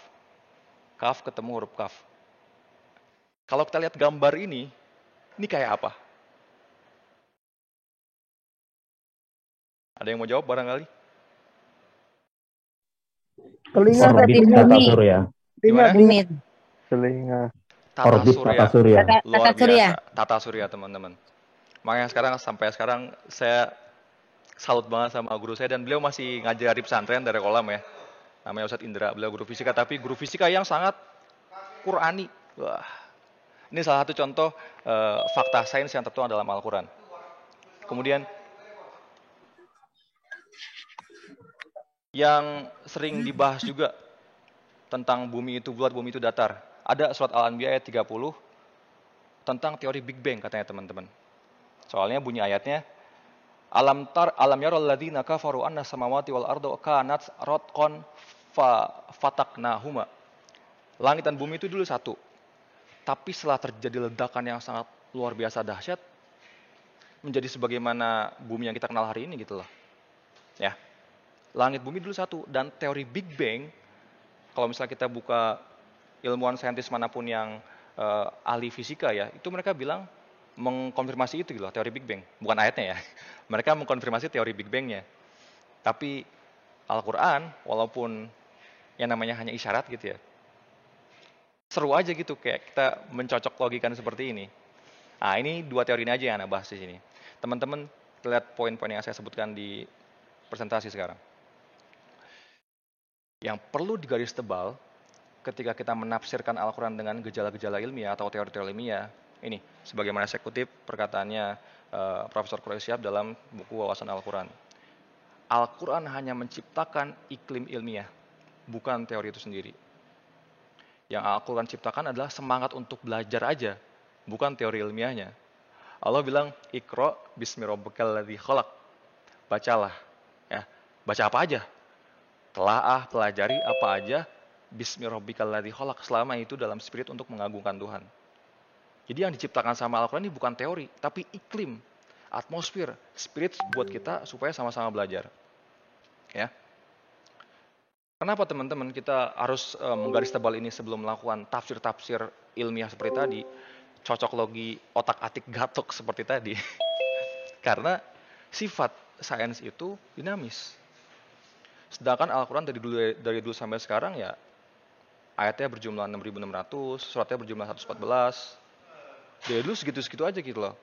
Kaf ketemu huruf kaf. Kalau kita lihat gambar ini kayak apa? Ada yang mau jawab barangkali? Telinga Orbit tata surya. Gimana? telinga. Orbit tata surya. Luar biasa. Tata surya teman-teman. Makanya sampai sekarang saya salut banget sama guru saya dan beliau masih ngajari pesantren dari kolam ya. Namanya Ustadz Indra, beliau guru fisika tapi guru fisika yang sangat Qurani. Wah. Ini salah satu contoh fakta sains yang tertuang dalam Al-Quran. Kemudian yang sering dibahas juga tentang bumi itu bulat, bumi itu datar. Ada surat Al-Anbiya ayat 30 tentang teori Big Bang katanya teman-teman. Soalnya bunyi ayatnya alam yaral ladzina kafaru anna samawati wal ardu kanat ratqan fataknahuma. Langit dan bumi itu dulu satu. Tapi setelah terjadi ledakan yang sangat luar biasa dahsyat menjadi sebagaimana bumi yang kita kenal hari ini gitu loh. Ya. Langit bumi dulu satu dan teori Big Bang kalau misalnya kita buka ilmuwan saintis manapun yang ahli fisika ya, itu mereka bilang mengkonfirmasi itu gitu loh, teori Big Bang. Bukan ayatnya ya. Mereka mengkonfirmasi teori Big Bang-nya. Tapi Al-Quran, walaupun yang namanya hanya isyarat gitu ya, seru aja gitu kayak kita mencocok logikan seperti ini. Nah ini dua teori ini aja yang Anda bahas di sini. Teman-teman lihat poin-poin yang saya sebutkan di presentasi sekarang. Yang perlu digaris tebal ketika kita menafsirkan Al-Quran dengan gejala-gejala ilmiah atau teori-teori ilmiah, ini sebagaimana saya kutip perkataannya Profesor Quraisyab dalam buku Wawasan Al-Quran. Al-Quran hanya menciptakan iklim ilmiah, bukan teori itu sendiri. Yang Al-Quran ciptakan adalah semangat untuk belajar aja, bukan teori ilmiahnya. Allah bilang, Iqra bismi rabbikal ladzi khalaq. Bacalah. Ya, baca apa aja? Telaah, pelajari apa aja, bismi rabbikal ladzi khalaq, selama itu dalam spirit untuk mengagungkan Tuhan. Jadi yang diciptakan sama Al-Quran ini bukan teori, tapi iklim, atmosfer, spirit buat kita supaya sama-sama belajar. Ya. Kenapa teman-teman kita harus menggaris tebal ini sebelum melakukan tafsir-tafsir ilmiah seperti tadi, cocok logi otak-atik gatok seperti tadi? Karena sifat sains itu dinamis. Sedangkan Al-Quran dari dulu sampai sekarang ya ayatnya berjumlah 6.600, suratnya berjumlah 114. Dari dulu segitu-segitu aja gitu loh.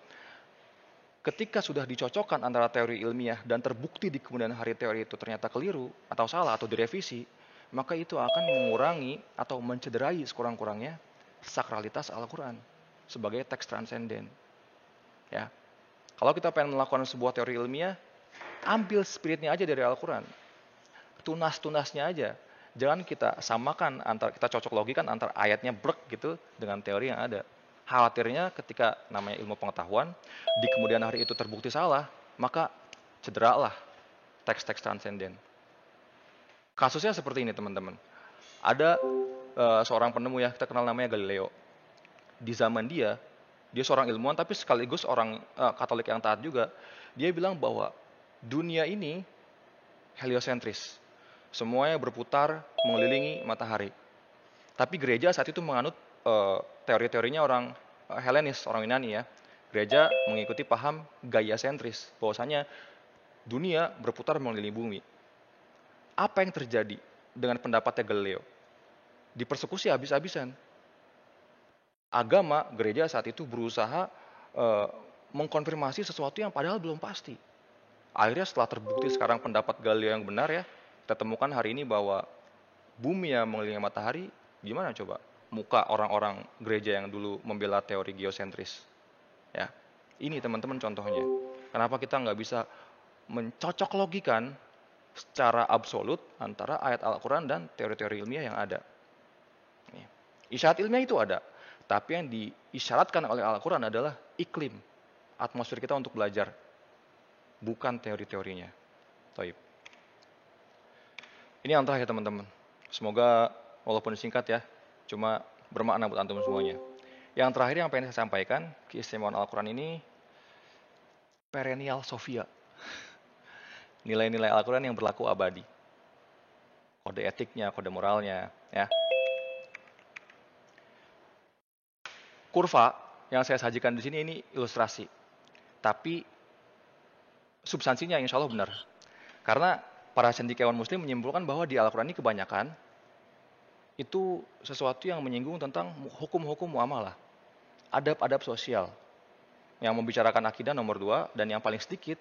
Ketika sudah dicocokkan antara teori ilmiah dan terbukti di kemudian hari teori itu ternyata keliru atau salah atau direvisi, maka itu akan mengurangi atau mencederai sekurang-kurangnya sakralitas Al-Quran sebagai teks transenden. Ya. Kalau kita pengen melakukan sebuah teori ilmiah, ambil spiritnya aja dari Al-Quran. Tunas-tunasnya aja. Jangan kita samakan kita cocok logikan antara ayatnya brek gitu dengan teori yang ada. Khawatirnya ketika namanya ilmu pengetahuan, di kemudian hari itu terbukti salah, maka cederalah teks-teks transenden. Kasusnya seperti ini teman-teman. Ada seorang penemu ya, kita kenal namanya Galileo. Di zaman dia seorang ilmuwan tapi sekaligus orang Katolik yang taat juga. Dia bilang bahwa dunia ini heliosentris. Semuanya berputar mengelilingi matahari. Tapi gereja saat itu menganut teori-teorinya orang Helenis, orang Yunani ya. Gereja mengikuti paham Gaia-sentris, bahwasanya dunia berputar mengelilingi bumi. Apa yang terjadi dengan pendapatnya Galileo? Dipersekusi habis-habisan. Agama gereja saat itu berusaha mengkonfirmasi sesuatu yang padahal belum pasti. Akhirnya setelah terbukti sekarang pendapat Galileo yang benar ya, kita temukan hari ini bahwa bumi yang mengelilingi matahari, gimana coba muka orang-orang gereja yang dulu membela teori geosentris. Ya, ini teman-teman contohnya. Kenapa kita nggak bisa mencocok logikan secara absolut antara ayat Al-Quran dan teori-teori ilmiah yang ada. Isyarat ilmiah itu ada, tapi yang diisyaratkan oleh Al-Quran adalah iklim, atmosfer kita untuk belajar, bukan teori-teorinya. Taib. Ini yang terakhir teman-teman. Semoga walaupun singkat ya, cuma bermakna buat antum semuanya. Yang terakhir yang pengen saya sampaikan, keistimewaan Al-Quran ini perennial Sophia. Nilai-nilai Al-Quran yang berlaku abadi. Kode etiknya, kode moralnya. Ya. Kurva yang saya sajikan di sini ini ilustrasi. Tapi substansinya insya Allah benar. Karena para cendekiawan muslim menyimpulkan bahwa di Al-Quran ini kebanyakan itu sesuatu yang menyinggung tentang hukum-hukum muamalah. Adab-adab sosial. Yang membicarakan akidah nomor 2, dan yang paling sedikit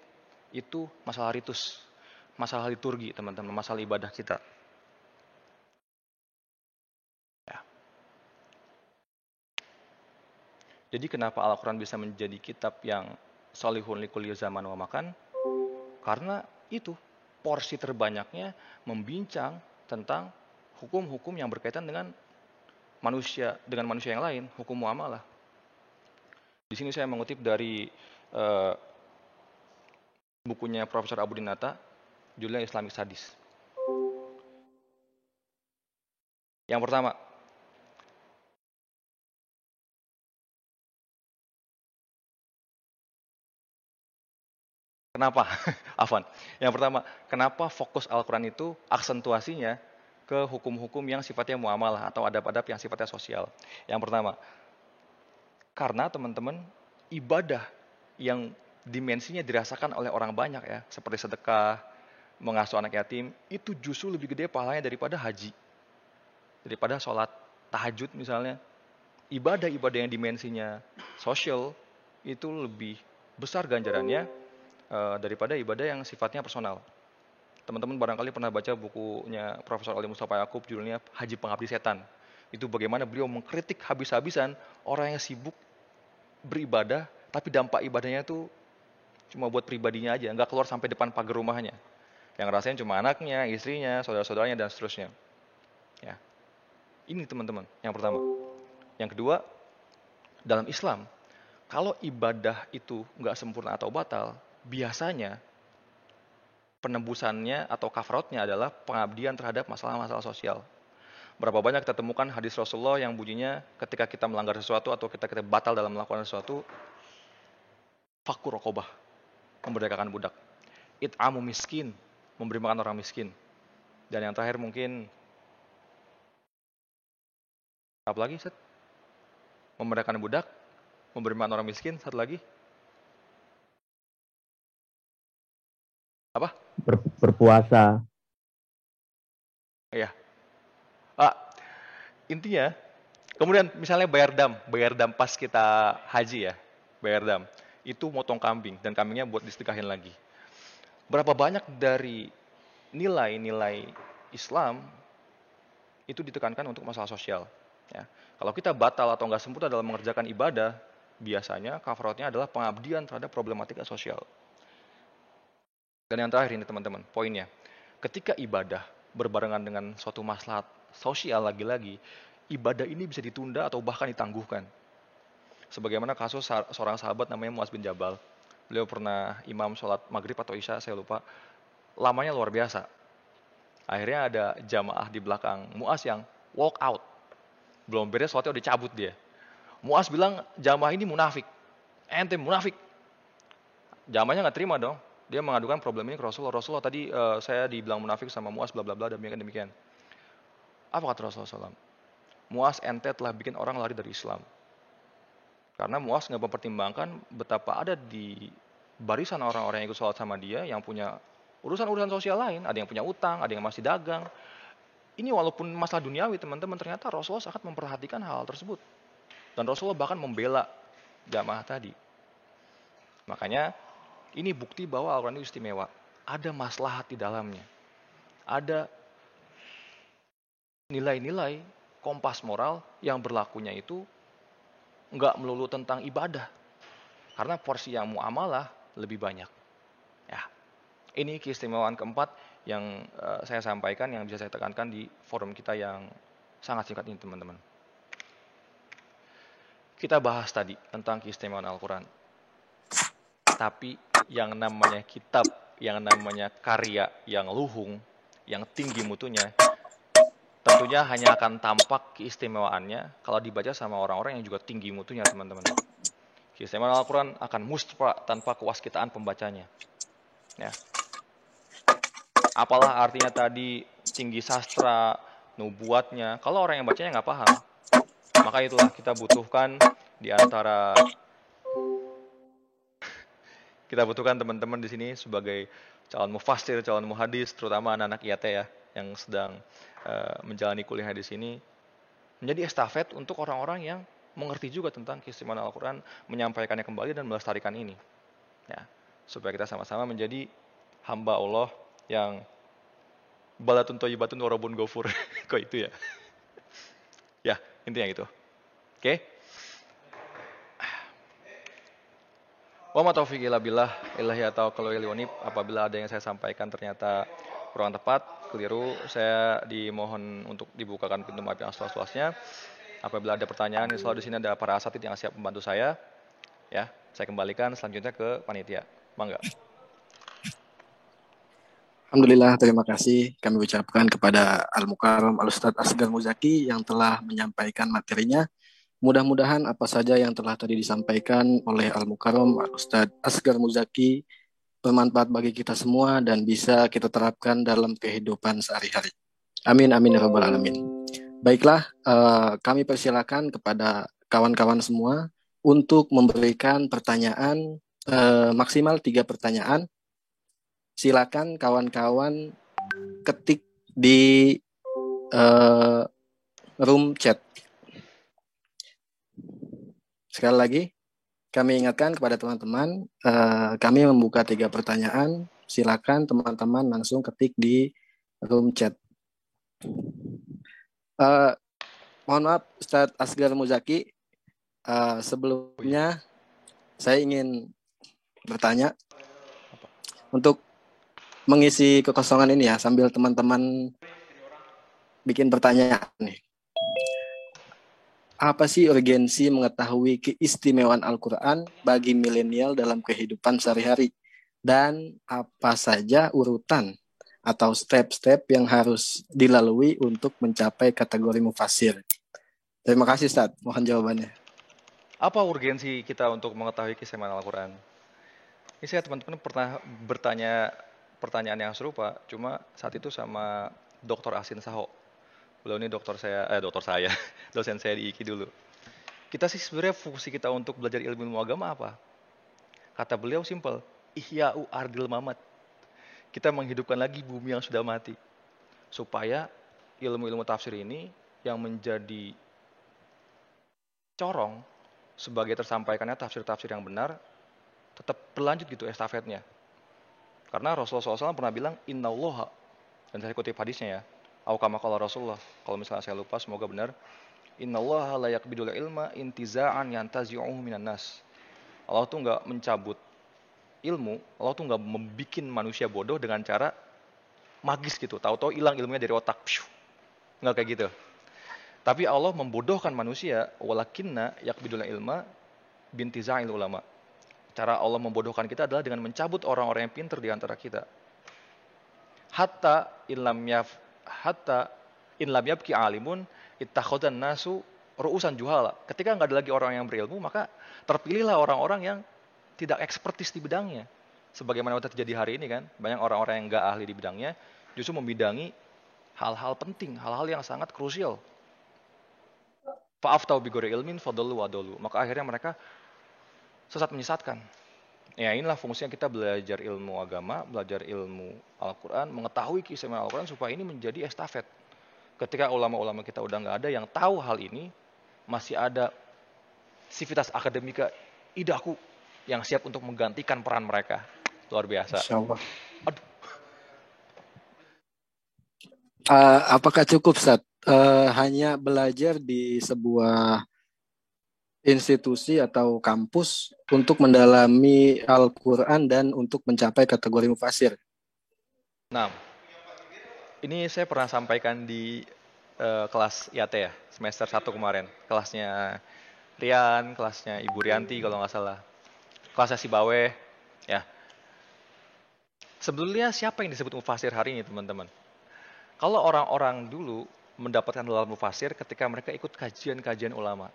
itu masalah ritus, masalah liturgi teman-teman, masalah ibadah kita. Ya. Jadi kenapa Al-Quran bisa menjadi kitab yang solihun likulli zaman wa makan? Karena itu porsi terbanyaknya membincang tentang hukum-hukum yang berkaitan dengan manusia yang lain, hukum muamalah. Di sini saya mengutip dari bukunya Profesor Abu Dinata, judulnya Islamic Studies. Yang pertama, kenapa? Afwan. Yang pertama, kenapa fokus Al-Quran itu aksentuasinya ke hukum-hukum yang sifatnya muamalah atau adab-adab yang sifatnya sosial. Yang pertama, karena teman-teman, ibadah yang dimensinya dirasakan oleh orang banyak ya, seperti sedekah, mengasuh anak yatim, itu justru lebih gede pahalanya daripada haji, daripada sholat tahajud misalnya. Ibadah-ibadah yang dimensinya sosial itu lebih besar ganjarannya daripada ibadah yang sifatnya personal. Teman-teman barangkali pernah baca bukunya Profesor Ali Mustafa Yaakob, judulnya Haji Pengabdi Setan. Itu bagaimana beliau mengkritik habis-habisan orang yang sibuk beribadah, tapi dampak ibadahnya itu cuma buat pribadinya aja, nggak keluar sampai depan pagar rumahnya. Yang rasain cuma anaknya, istrinya, saudara-saudaranya, dan seterusnya. Ya. Ini teman-teman, yang pertama. Yang kedua, dalam Islam, kalau ibadah itu nggak sempurna atau batal, biasanya penembusannya atau kafaratnya adalah pengabdian terhadap masalah-masalah sosial. Berapa banyak kita temukan hadis Rasulullah yang bunyinya ketika kita melanggar sesuatu atau kita batal dalam melakukan sesuatu, fakku rokobah, memerdekakan budak. It'amu miskin, memberi makan orang miskin. Dan yang terakhir mungkin, apa lagi, Set? Memerdekakan budak, memberi makan orang miskin, satu lagi. Apa? Berpuasa. Iya. Intinya, kemudian misalnya bayar dam pas kita haji ya, bayar dam. Itu motong kambing, dan kambingnya buat disedekahin lagi. Berapa banyak dari nilai-nilai Islam itu ditekankan untuk masalah sosial. Ya. Kalau kita batal atau nggak sempurna dalam mengerjakan ibadah, biasanya kafaratnya adalah pengabdian terhadap problematika sosial. Dan yang terakhir ini teman-teman, poinnya. Ketika ibadah berbarengan dengan suatu maslahat sosial lagi-lagi, ibadah ini bisa ditunda atau bahkan ditangguhkan. Sebagaimana kasus seorang sahabat namanya Muaz bin Jabal. Beliau pernah imam sholat maghrib atau isya, saya lupa. Lamanya luar biasa. Akhirnya ada jamaah di belakang Muaz yang walk out. Belum beres sholatnya udah cabut dia. Muaz bilang, jamaah ini munafik. Ente munafik. Jamaahnya nggak terima dong. Dia mengadukan problem ini ke Rasulullah. Rasulullah, tadi saya dibilang munafik sama Muaz bla bla bla demikian. Apa kata Rasulullah SAW? Muaz, ente telah bikin orang lari dari Islam. Karena Muaz nggak mempertimbangkan betapa ada di barisan orang-orang yang ikut sholat sama dia yang punya urusan-urusan sosial lain. Ada yang punya utang, ada yang masih dagang. Ini walaupun masalah duniawi teman-teman, ternyata Rasulullah sangat memperhatikan hal tersebut. Dan Rasulullah bahkan membela jamaah tadi. Makanya ini bukti bahwa Al-Quran itu istimewa. Ada maslahat di dalamnya. Ada nilai-nilai kompas moral yang berlakunya itu nggak melulu tentang ibadah. Karena porsi yang muamalah lebih banyak. Ya, ini keistimewaan keempat yang saya sampaikan, yang bisa saya tekankan di forum kita yang sangat singkat ini teman-teman. Kita bahas tadi tentang keistimewaan Al-Quran. Tapi yang namanya kitab, yang namanya karya yang luhung, yang tinggi mutunya, tentunya hanya akan tampak keistimewaannya kalau dibaca sama orang-orang yang juga tinggi mutunya teman-teman. Keistimewaan Al-Quran akan mustra tanpa kewaskitaan pembacanya. Ya. Apalah artinya tadi tinggi sastra, nubuatnya, kalau orang yang bacanya nggak paham. Maka itulah kita butuhkan di antara teman-teman di sini sebagai calon mufassir, calon muhadis, terutama anak-anak IAT ya, yang sedang menjalani kuliah di sini, menjadi estafet untuk orang-orang yang mengerti juga tentang keistimewaan Al-Quran, menyampaikannya kembali dan melestarikan ini. Ya, supaya kita sama-sama menjadi hamba Allah yang balatun thayyibatun wa rabbun ghafur. Kok itu ya? Ya, intinya gitu. Oke? Wa ma taufiqi illa billah, illahi tawakkaltu wa unib. Apabila ada yang saya sampaikan ternyata kurang tepat, keliru, saya dimohon untuk dibukakan pintu maaf yang seluas-luasnya. Apabila ada pertanyaan, selalu di sini ada para asatid yang siap membantu saya. Ya, saya kembalikan selanjutnya ke panitia. Mangga. Alhamdulillah, terima kasih kami ucapkan kepada Al-Mukarram Al-Ustadz Asgar Muzaki yang telah menyampaikan materinya. Mudah-mudahan apa saja yang telah tadi disampaikan oleh Al-Mukarram Al-Ustadz Asgar Muzaki bermanfaat bagi kita semua dan bisa kita terapkan dalam kehidupan sehari-hari. Amin, amin, ya rabbal alamin. Baiklah, kami persilakan kepada kawan-kawan semua untuk memberikan pertanyaan, maksimal 3 pertanyaan. Silakan kawan-kawan ketik di room chat. Sekali lagi, kami ingatkan kepada teman-teman, kami membuka 3 pertanyaan. Silakan teman-teman langsung ketik di room chat. Mohon maaf, Ustadz Asgar Muzaki, sebelumnya saya ingin bertanya untuk mengisi kekosongan ini ya, sambil teman-teman bikin pertanyaan nih. Apa sih urgensi mengetahui keistimewaan Al-Quran bagi milenial dalam kehidupan sehari-hari? Dan apa saja urutan atau step-step yang harus dilalui untuk mencapai kategori mufassir? Terima kasih, Ustaz. Mohon jawabannya. Apa urgensi kita untuk mengetahui keistimewaan Al-Quran? Ini saya teman-teman pernah bertanya pertanyaan yang serupa, cuma saat itu sama Dr. Asin Saho. Beliau ini dosen saya di IKI dulu. Kita sih sebenarnya fungsi kita untuk belajar ilmu agama apa? Kata beliau simpel, ihya'u ardil mamat. Kita menghidupkan lagi bumi yang sudah mati. Supaya ilmu-ilmu tafsir ini yang menjadi corong sebagai tersampaikannya tafsir-tafsir yang benar, tetap berlanjut gitu estafetnya. Karena Rasulullah SAW pernah bilang, innallaha, dan saya kutip hadisnya ya, au kama qala Rasulullah, kalau misalnya saya lupa semoga benar, innallaha la yaqbidul ilma intiza'an yantazi'uhu minan nas. Allah tuh enggak mencabut ilmu, Allah tuh enggak membikin manusia bodoh dengan cara magis gitu, tahu-tahu hilang ilmunya dari otak. Enggak kayak gitu. Tapi Allah membodohkan manusia, walakinna yaqbidul ilma bintiza'il ulama. Cara Allah membodohkan kita adalah dengan mencabut orang-orang yang pintar di antara kita. Hatta in lam yabki alimun ittakhadhan nasu ru'usan juhala. Ketika enggak ada lagi orang yang berilmu, maka terpilihlah orang-orang yang tidak ekspertis di bidangnya. sebagaimana yang terjadi hari ini kan, banyak orang-orang yang nggak ahli di bidangnya, justru membidangi hal-hal penting, hal-hal yang sangat krusial. Fa'aftau bighairi ilmin fadallu wa adallu. Maka akhirnya mereka sesat menyesatkan. Ya inilah fungsinya kita belajar ilmu agama, belajar ilmu Al-Quran, mengetahui keistimewaan Al-Quran supaya ini menjadi estafet. Ketika ulama-ulama kita udah nggak ada yang tahu hal ini, masih ada sivitas akademika idaku yang siap untuk menggantikan peran mereka. Luar biasa. Insyaallah. Aduh. Apakah cukup, Ustaz? Hanya belajar di sebuah institusi atau kampus untuk mendalami Al-Quran dan untuk mencapai kategori mufasir? Nah, ini saya pernah sampaikan di kelas IAT ya, semester 1 kemarin. Kelasnya Rian, kelasnya Ibu Rianti kalau nggak salah. Kelasnya si Bawe, ya. Sebetulnya siapa yang disebut mufasir hari ini, teman-teman? Kalau orang-orang dulu mendapatkan gelar mufasir ketika mereka ikut kajian-kajian ulama.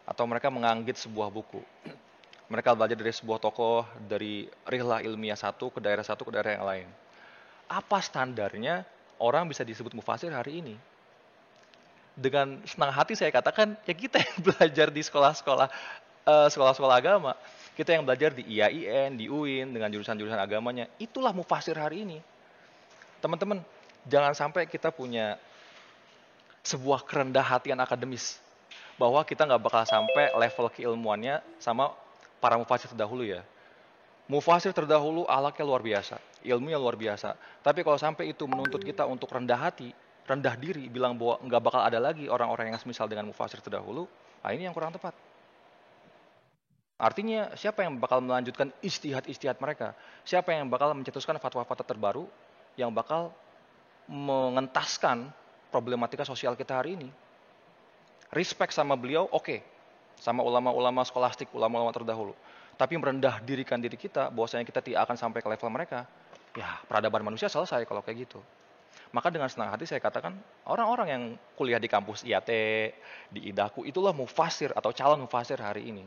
Atau mereka menganggit sebuah buku. Mereka belajar dari sebuah tokoh, dari rihlah ilmiah satu ke daerah yang lain. Apa standarnya orang bisa disebut mufasir hari ini? Dengan senang hati saya katakan, ya kita yang belajar di sekolah-sekolah agama. Kita yang belajar di IAIN, di UIN, dengan jurusan-jurusan agamanya. Itulah mufasir hari ini. Teman-teman, jangan sampai kita punya sebuah kerendah hatian akademis. Bahwa kita nggak bakal sampai level keilmuannya sama para mufasir terdahulu ya. Mufasir terdahulu ahlaknya luar biasa, ilmunya luar biasa. Tapi kalau sampai itu menuntut kita untuk rendah hati, rendah diri, bilang bahwa nggak bakal ada lagi orang-orang yang semisal dengan mufasir terdahulu, nah ini yang kurang tepat. Artinya siapa yang bakal melanjutkan ijtihad mereka? Siapa yang bakal mencetuskan fatwa-fatwa terbaru yang bakal mengentaskan problematika sosial kita hari ini? Respect sama beliau, oke. Sama ulama-ulama skolastik, ulama-ulama terdahulu. Tapi merendah dirikan diri kita, bahwasanya kita tidak akan sampai ke level mereka, ya peradaban manusia selesai kalau kayak gitu. Maka dengan senang hati saya katakan, orang-orang yang kuliah di kampus IAT, di IDAKU, itulah mufasir atau calon mufasir hari ini.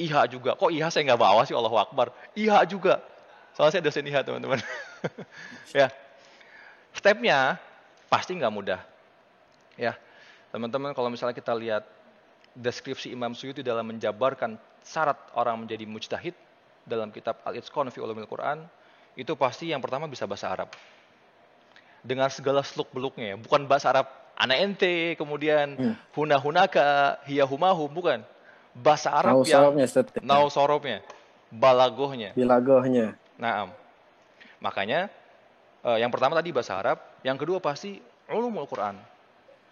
IHA juga. Kok IHA saya nggak bawa sih, Allahu Akbar. IHA juga. Soalnya saya dosen IHA, teman-teman. Ya. Stepnya pasti nggak mudah. Ya. Teman-teman, kalau misalnya kita lihat deskripsi Imam Suyuti dalam menjabarkan syarat orang menjadi mujtahid dalam kitab Al-Itqan fi Ulumil Quran, itu pasti yang pertama bisa bahasa Arab. Dengan segala seluk-beluknya, bukan bahasa Arab ana ente, kemudian huna-hunaka, hiya humahum, bukan. Bahasa Arab yang nau sorobnya, balagohnya. Nah, makanya yang pertama tadi bahasa Arab, yang kedua pasti ulumul Quran.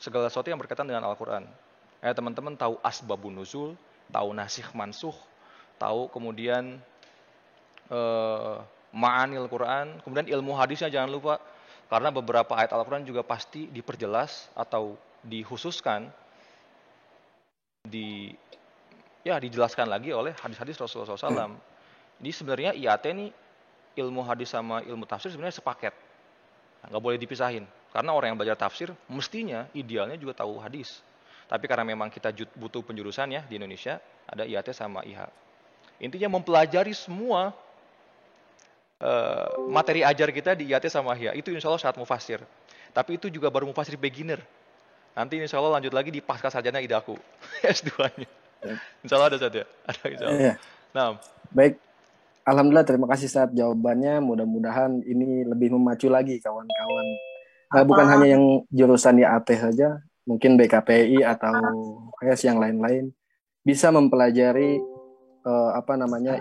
Segala sesuatu yang berkaitan dengan Al-Quran. Teman-teman tahu asbabun nuzul, tahu nasikh mansuh, tahu kemudian ma'anil Quran, kemudian ilmu hadisnya jangan lupa, karena beberapa ayat Al-Quran juga pasti diperjelas atau dikhususkan, dijelaskan lagi oleh hadis-hadis Rasulullah SAW. Ini sebenarnya IAT nih, ilmu hadis sama ilmu tafsir sebenarnya sepaket. Nggak boleh dipisahin. Karena orang yang belajar tafsir, mestinya, idealnya juga tahu hadis. Tapi karena memang kita butuh penjurusan ya di Indonesia, ada IAT sama IHA. Intinya mempelajari semua materi ajar kita di IAT sama IHA. Itu insya Allah syarat mufasir. Tapi itu juga baru mufasir beginner. Nanti insya Allah lanjut lagi di pasca sarjana IDAKU. S2-nya. Insya Allah ada saja. Ada insya Allah. Ya. Nah. Baik. Alhamdulillah, terima kasih saat jawabannya. Mudah-mudahan ini lebih memacu lagi kawan-kawan. Bukan hanya yang jurusan IAT saja, mungkin BKPI atau yang lain-lain bisa mempelajari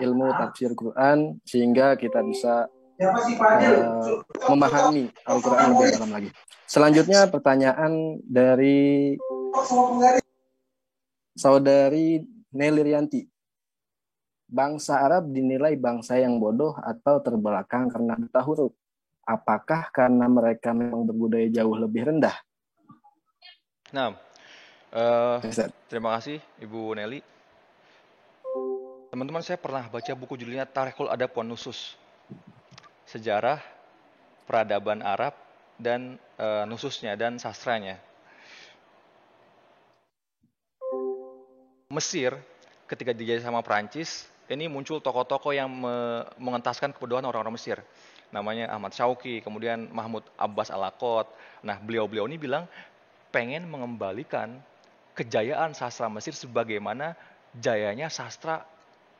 ilmu tafsir Quran sehingga kita bisa memahami Al-Quran lebih dalam lagi. Selanjutnya pertanyaan dari saudari Nelly Rianti. Bangsa Arab dinilai bangsa yang bodoh atau terbelakang karena buta huruf. Apakah karena mereka memang berbudaya jauh lebih rendah? Nah, terima kasih Ibu Nelly. Teman-teman, saya pernah baca buku judulnya Tarikhul Adab wan Nusus. Sejarah peradaban Arab dan nususnya dan sastranya. Mesir ketika dijajah sama Prancis, ini muncul tokoh-tokoh yang mengentaskan kebodohan orang-orang Mesir. Namanya Ahmad Syauqi, kemudian Mahmud Abbas Al-Aqad. Nah, beliau-beliau ini bilang pengen mengembalikan kejayaan sastra Mesir sebagaimana jayanya sastra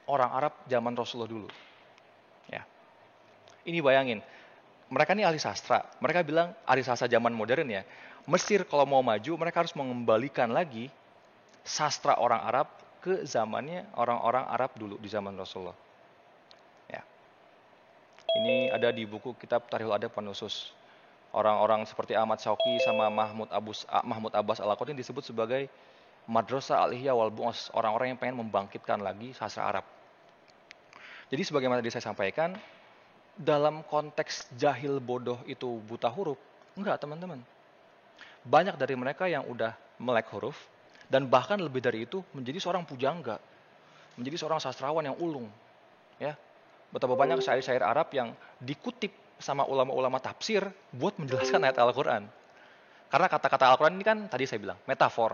orang Arab zaman Rasulullah dulu. Ya. Ini bayangin, mereka ini ahli sastra. Mereka bilang ahli sastra zaman modern ya. Mesir kalau mau maju, mereka harus mengembalikan lagi sastra orang Arab ke zamannya orang-orang Arab dulu di zaman Rasulullah. Ya. Ini ada di buku kitab Tarikhul Adab wan Nusus. Orang-orang seperti Ahmad Syauqi sama Mahmud Abbas Al-Aqad ini disebut sebagai Madrasah Al-Ihya wal Bu'as, orang-orang yang pengen membangkitkan lagi sastra Arab. Jadi sebagaimana tadi saya sampaikan, dalam konteks jahil bodoh itu buta huruf, enggak teman-teman. Banyak dari mereka yang udah melek huruf, dan bahkan lebih dari itu menjadi seorang pujangga, menjadi seorang sastrawan yang ulung. Ya, betapa banyak syair-syair Arab yang dikutip sama ulama-ulama tafsir buat menjelaskan ayat Al-Quran. Karena kata-kata Al-Quran ini kan tadi saya bilang metafor.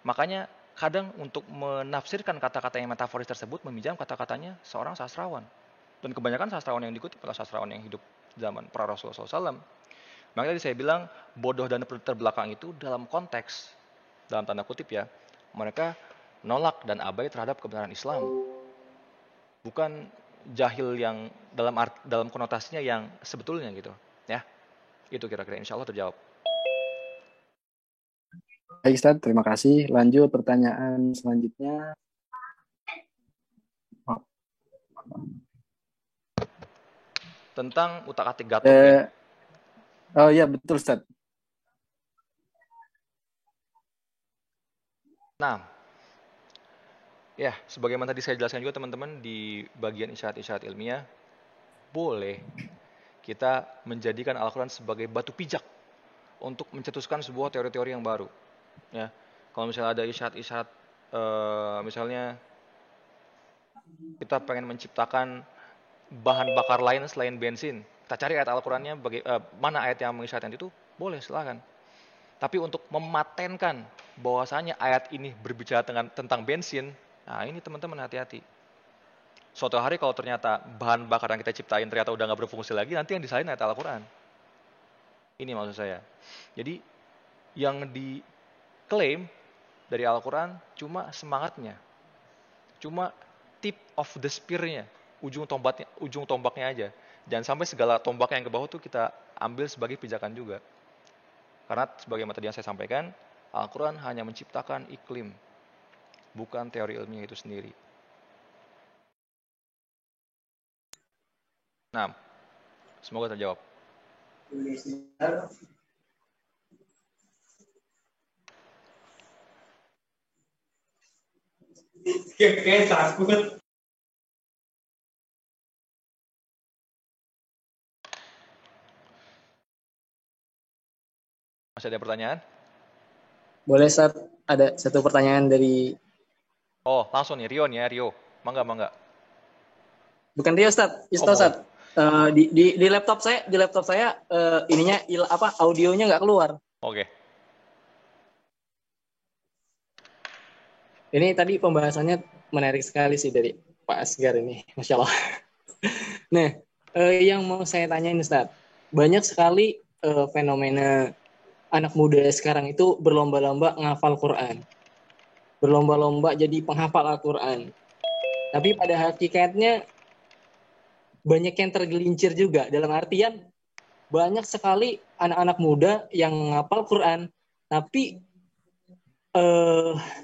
Makanya kadang untuk menafsirkan kata-kata yang metaforis tersebut meminjam kata-katanya seorang sastrawan. Dan kebanyakan sastrawan yang dikutip adalah sastrawan yang hidup zaman pra Rasulullah SAW. Makanya tadi saya bilang bodoh dan terbelakang itu dalam konteks, dalam tanda kutip ya, mereka nolak dan abai terhadap kebenaran Islam. Bukan jahil yang dalam konotasinya yang sebetulnya gitu. Ya, itu kira-kira insya Allah terjawab. Baik Ustaz, terima kasih. Lanjut pertanyaan selanjutnya. Tentang utak-atik Gatot ya. Oh iya betul Ustaz. Nah, ya sebagaimana tadi saya jelaskan juga teman-teman di bagian isyarat-isyarat ilmiah, boleh kita menjadikan Al-Quran sebagai batu pijak untuk mencetuskan sebuah teori-teori yang baru. Ya, kalau misalnya ada isyarat-isyarat, misalnya kita pengen menciptakan bahan bakar lain selain bensin, kita cari ayat Al-Qurannya, mana ayat yang mengisyaratkan itu, boleh silakan. Tapi untuk mematenkan bahwasanya ayat ini berbicara tentang bensin, nah ini teman-teman hati-hati. Suatu hari kalau ternyata bahan bakar yang kita ciptain ternyata udah nggak berfungsi lagi, nanti yang disalahin ayat Al-Quran. Ini maksud saya. Jadi yang diklaim dari Al-Quran cuma semangatnya, cuma tip of the spear-nya, ujung tombaknya aja. Jangan sampai segala tombaknya yang ke bawah tuh kita ambil sebagai pijakan juga. Karena sebagaimana tadi yang saya sampaikan, Al-Quran hanya menciptakan iklim, bukan teori ilmiah itu sendiri. Nah, semoga terjawab. Kayak takut. Masih ada pertanyaan? Boleh Ustaz, ada satu pertanyaan dari... Oh, langsung nih, Rio nih ya, Rio. Mangga. Bukan Rio Ustaz, Ustaz. Di laptop saya ininya audionya nggak keluar. Oke. Ini tadi pembahasannya menarik sekali sih dari Pak Asgar ini, Masya Allah. Nah, yang mau saya tanyain Ustaz, banyak sekali fenomena anak muda sekarang itu berlomba-lomba ngafal Quran, berlomba-lomba jadi penghafal Al-Quran. Tapi pada hakikatnya banyak yang tergelincir juga, dalam artian banyak sekali anak-anak muda yang ngapal Quran, tapi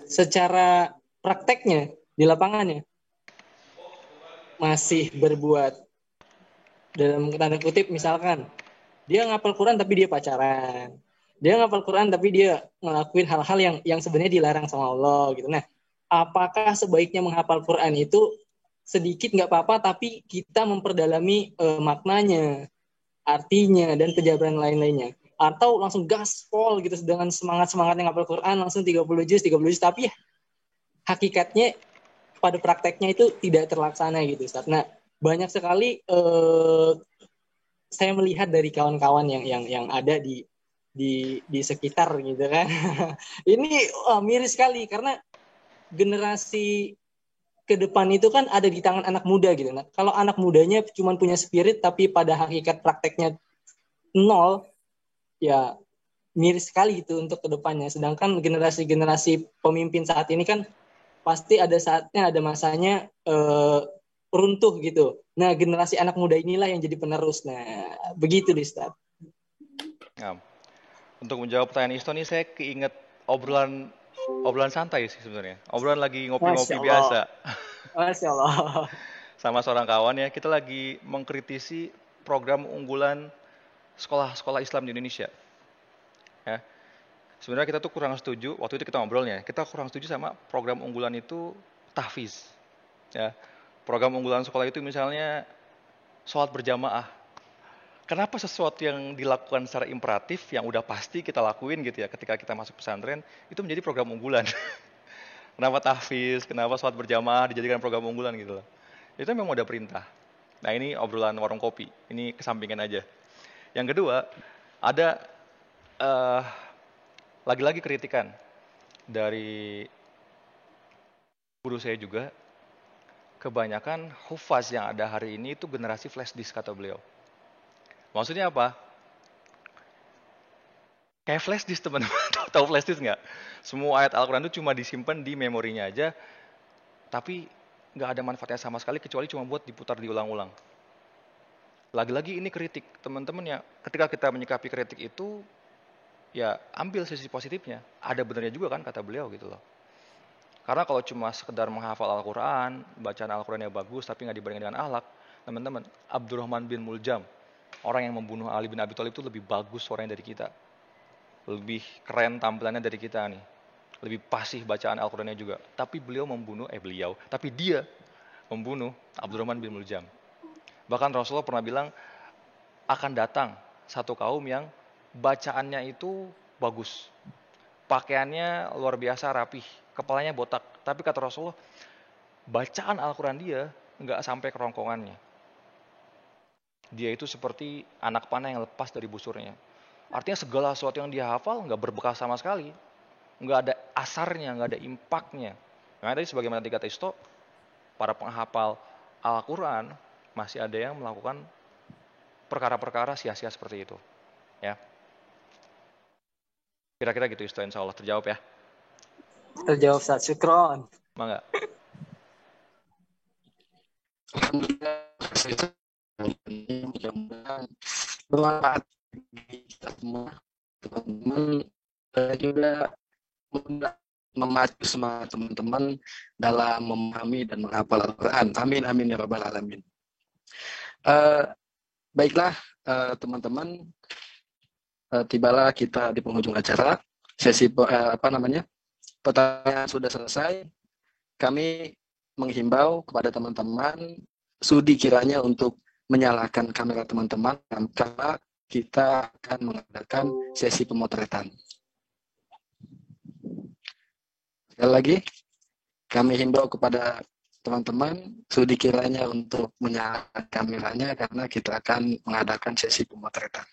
secara prakteknya di lapangannya masih berbuat dalam tanda kutip, misalkan dia ngapal Quran tapi dia pacaran, dia ngapal Quran tapi dia ngelakuin hal-hal yang sebenarnya dilarang sama Allah gitu. Nah, apakah sebaiknya menghafal Quran itu sedikit nggak apa-apa, tapi kita memperdalami maknanya, artinya, dan penjabaran lain-lainnya? Atau langsung gaspol gitu dengan semangat-semangatnya ngapal Quran, langsung 30 juz, tapi ya hakikatnya pada prakteknya itu tidak terlaksana gitu Ustaz. Nah, banyak sekali saya melihat dari kawan-kawan yang ada di sekitar gitu kan. Ini miris sekali karena generasi ke depan itu kan ada di tangan anak muda gitu. Nah, kalau anak mudanya cuma punya spirit tapi pada hakikat prakteknya nol, ya miris sekali gitu untuk ke depannya. Sedangkan generasi-generasi pemimpin saat ini kan pasti ada saatnya, ada masanya runtuh gitu. Nah, generasi anak muda inilah yang jadi penerus. Nah, begitu deh, Ustaz. Nah, untuk menjawab pertanyaan Isto nih, saya keinget obrolan santai sih sebenarnya. Obrolan lagi ngopi-ngopi biasa. Masya Allah. Sama seorang kawan ya, kita lagi mengkritisi program unggulan sekolah-sekolah Islam di Indonesia. Ya. Sebenarnya kita tuh kurang setuju, waktu itu kita ngobrolnya, kita kurang setuju sama program unggulan itu tahfiz. Ya. Program unggulan sekolah itu misalnya sholat berjamaah. Kenapa sesuatu yang dilakukan secara imperatif, yang udah pasti kita lakuin gitu ya, ketika kita masuk pesantren, itu menjadi program unggulan. Kenapa tahfiz, kenapa sholat berjamaah dijadikan program unggulan gitu loh. Itu memang udah perintah. Nah ini obrolan warung kopi, ini kesampingan aja. Yang kedua, ada lagi-lagi kritikan dari guru saya juga, kebanyakan hufaz yang ada hari ini itu generasi flash disk kata beliau. Maksudnya apa? Kayak flash disk teman-teman. Tahu flash disk nggak? Semua ayat Al-Quran itu cuma disimpan di memorinya aja, tapi nggak ada manfaatnya sama sekali kecuali cuma buat diputar diulang-ulang. Lagi-lagi ini kritik teman-teman ya. Ketika kita menyikapi kritik itu, ya ambil sisi positifnya. Ada benernya juga kan kata beliau gitu loh. Karena kalau cuma sekedar menghafal Al-Quran, bacaan Al-Qurannya bagus tapi nggak dibandingkan dengan akhlak, teman-teman, Abdurrahman bin Muljam, orang yang membunuh Ali bin Abi Thalib itu lebih bagus suaranya dari kita. Lebih keren tampilannya dari kita nih. Lebih fasih bacaan Al-Qurannya juga. Tapi dia membunuh Abdurrahman bin Muljam. Bahkan Rasulullah pernah bilang, akan datang satu kaum yang bacaannya itu bagus. Pakaiannya luar biasa rapih. Kepalanya botak. Tapi kata Rasulullah, bacaan Al-Quran dia nggak sampai kerongkongannya. Dia itu seperti anak panah yang lepas dari busurnya. Artinya segala sesuatu yang dia hafal nggak berbekas sama sekali. Nggak ada asarnya, nggak ada impaknya. Nah tadi sebagaimana tadi kata Isto, para penghafal Al-Quran masih ada yang melakukan perkara-perkara sia-sia seperti itu. Ya. Kira-kira gitu Isto, insya Allah terjawab ya. Terjawab, Ustaz. Syukron. Mangga. Mudah-mudahan bermanfaat bagi kita semua, teman-teman, juga memacu semangat teman-teman dalam memahami dan menghafal Al-Quran. Amin, amin ya rabbal alamin. Baiklah teman-teman, tibalah kita di penghujung acara. Sesi pertanyaan sudah selesai. Kami menghimbau kepada teman-teman sudi kiranya untuk menyalakan kamera teman-teman karena kita akan mengadakan sesi pemotretan. Sekali lagi, kami himbau kepada teman-teman sudi kiranya untuk menyalakan kameranya karena kita akan mengadakan sesi pemotretan.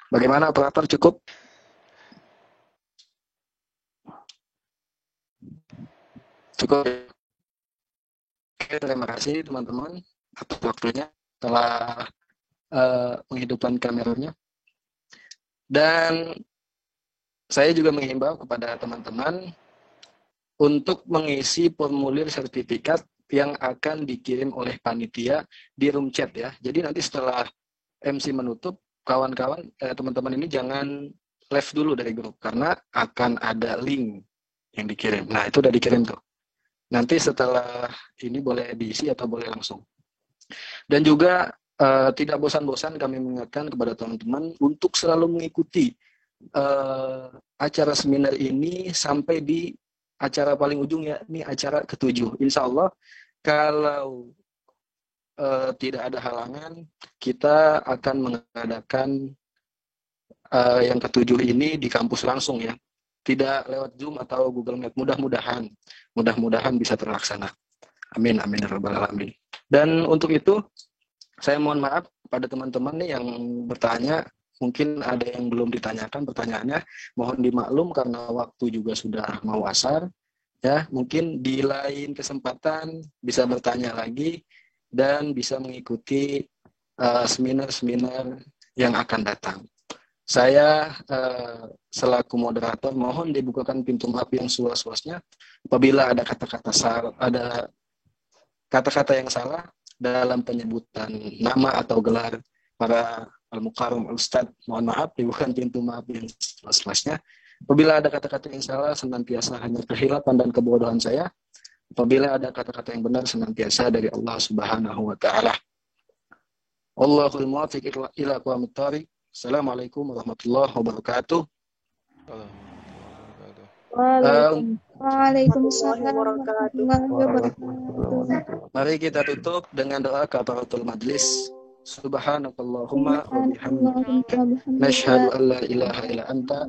Bagaimana operator, cukup? Cukup. Oke, terima kasih teman-teman atas waktunya telah menghidupkan kameranya. Dan saya juga menghimbau kepada teman-teman untuk mengisi formulir sertifikat yang akan dikirim oleh panitia di room chat ya. Jadi nanti setelah MC menutup, kawan-kawan, teman-teman ini jangan left dulu dari grup karena akan ada link yang dikirim. Nah, itu udah dikirim tuh. Nanti setelah ini boleh diisi atau boleh langsung. Dan juga tidak bosan-bosan kami mengingatkan kepada teman-teman untuk selalu mengikuti acara seminar ini sampai di acara paling ujung ya, ini acara ke-7. Insya Allah kalau tidak ada halangan, kita akan mengadakan yang ke-7 ini di kampus langsung ya. Tidak lewat Zoom atau Google Meet. Mudah-mudahan bisa terlaksana. Amin, amin ya rabbal alamin. Dan untuk itu, saya mohon maaf kepada teman-teman nih yang bertanya, mungkin ada yang belum ditanyakan pertanyaannya, mohon dimaklum karena waktu juga sudah mau asar. Ya, mungkin di lain kesempatan bisa bertanya lagi dan bisa mengikuti seminar-seminar yang akan datang. Saya selaku moderator mohon dibukakan pintu maaf yang seluas-luasnya apabila ada kata-kata yang salah dalam penyebutan nama atau gelar para al-mukarram al-ustadz. Mohon maaf, dibukakan pintu maaf yang seluas-luasnya. Apabila ada kata-kata yang salah, senantiasa hanya kehilapan dan kebodohan saya. Apabila ada kata-kata yang benar, senantiasa dari Allah Subhanahu wa Ta'ala. Allahul muwaffiq ila aqwamit thariq. Assalamualaikum warahmatullahi wabarakatuh. Waalaikumsalam warahmatullahi wabarakatuh. Mari kita tutup dengan doa kafaratul majlis. Subhanakallahumma wa bihamdika, nashhadu an la ilaha illa anta,